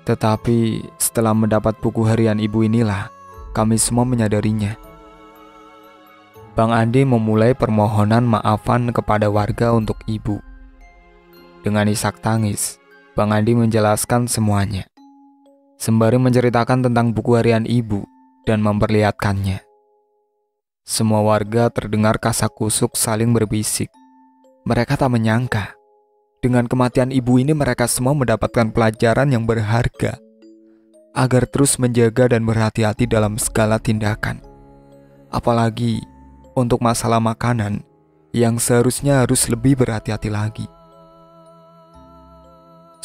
Tetapi setelah mendapat buku harian ibu inilah kami semua menyadarinya. Bang Andi memulai permohonan maafan kepada warga untuk ibu. Dengan isak tangis, Bang Andi menjelaskan semuanya, sembari menceritakan tentang buku harian ibu dan memperlihatkannya. Semua warga terdengar kasak-kusuk saling berbisik. Mereka tak menyangka, dengan kematian ibu ini mereka semua mendapatkan pelajaran yang berharga, agar terus menjaga dan berhati-hati dalam segala tindakan. Apalagi untuk masalah makanan, yang seharusnya harus lebih berhati-hati lagi.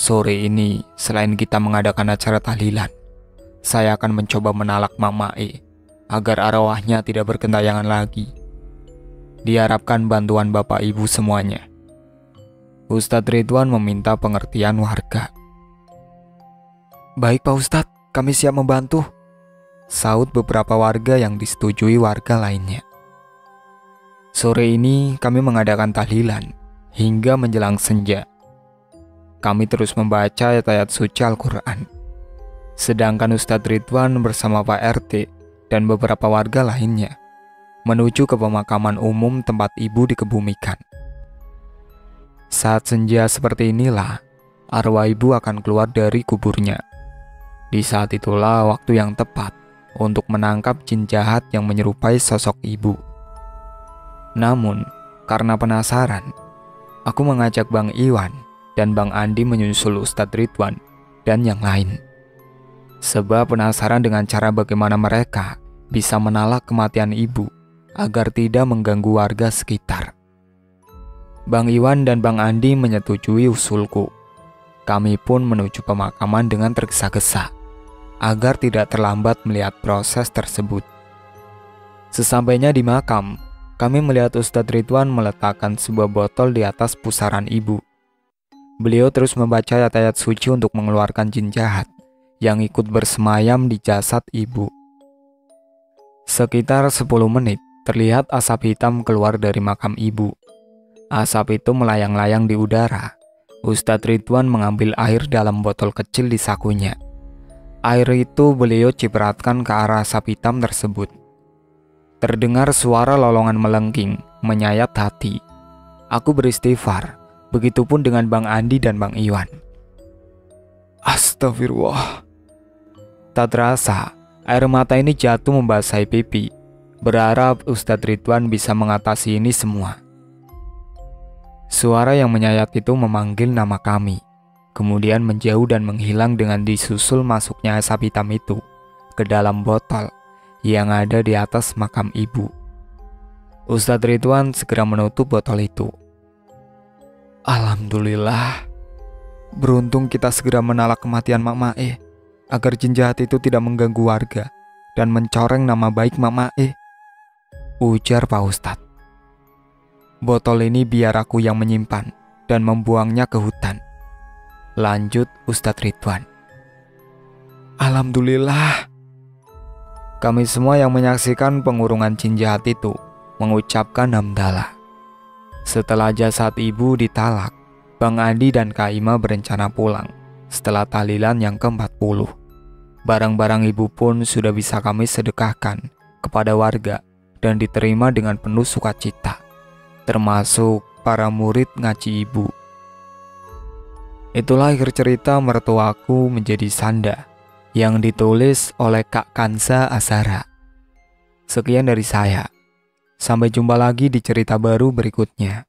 Sore ini, selain kita mengadakan acara tahlilan, saya akan mencoba menalak Mama E agar arwahnya tidak berkentayangan lagi. Diharapkan bantuan Bapak Ibu semuanya. Ustadz Ridwan meminta pengertian warga. Baik Pak Ustadz, kami siap membantu, sahut beberapa warga yang disetujui warga lainnya. Sore ini kami mengadakan tahlilan hingga menjelang senja. Kami terus membaca ayat-ayat suci Al-Quran. Sedangkan Ustadz Ridwan bersama Pak RT dan beberapa warga lainnya menuju ke pemakaman umum tempat ibu dikebumikan. Saat senja seperti inilah, arwah ibu akan keluar dari kuburnya. Di saat itulah waktu yang tepat untuk menangkap jin jahat yang menyerupai sosok ibu. Namun, karena penasaran, aku mengajak Bang Iwan dan Bang Andi menyusul Ustadz Ridwan dan yang lain. Sebab penasaran dengan cara bagaimana mereka bisa menalak kematian ibu agar tidak mengganggu warga sekitar. Bang Iwan dan Bang Andi menyetujui usulku. Kami pun menuju pemakaman dengan tergesa-gesa agar tidak terlambat melihat proses tersebut. Sesampainya di makam, kami melihat Ustadz Ridwan meletakkan sebuah botol di atas pusaran ibu. Beliau terus membaca ayat-ayat suci untuk mengeluarkan jin jahat yang ikut bersemayam di jasad ibu. Sekitar 10 menit, terlihat asap hitam keluar dari makam ibu. Asap itu melayang-layang di udara. Ustadz Ridwan mengambil air dalam botol kecil di sakunya. Air itu beliau cipratkan ke arah asap hitam tersebut. Terdengar suara lolongan melengking, menyayat hati. Aku beristighfar. Begitupun dengan Bang Andi dan Bang Iwan. Astagfirullah. Tak terasa, air mata ini jatuh membasahi pipi. Berharap Ustadz Ridwan bisa mengatasi ini semua. Suara yang menyayat itu memanggil nama kami, kemudian menjauh dan menghilang dengan disusul masuknya asap hitam itu ke dalam botol yang ada di atas makam ibu. Ustadz Ridwan segera menutup botol itu. Alhamdulillah, beruntung kita segera menalak kematian Mama E agar jin jahat itu tidak mengganggu warga dan mencoreng nama baik Mama E, ujar Pak Ustadz. Botol ini biar aku yang menyimpan dan membuangnya ke hutan, lanjut Ustadz Ridwan. Alhamdulillah. Kami semua yang menyaksikan pengurungan jin jahat itu mengucapkan hamdalah. Setelah jasad ibu ditalak, Bang Andi dan Kak Ima berencana pulang setelah tahlilan yang ke-40. Barang-barang ibu pun sudah bisa kami sedekahkan kepada warga dan diterima dengan penuh sukacita, termasuk para murid ngaji ibu. Itulah akhir cerita Mertuaku Menjadi Sanda yang ditulis oleh Kak Kansa Azhara. Sekian dari saya. Sampai jumpa lagi di cerita baru berikutnya.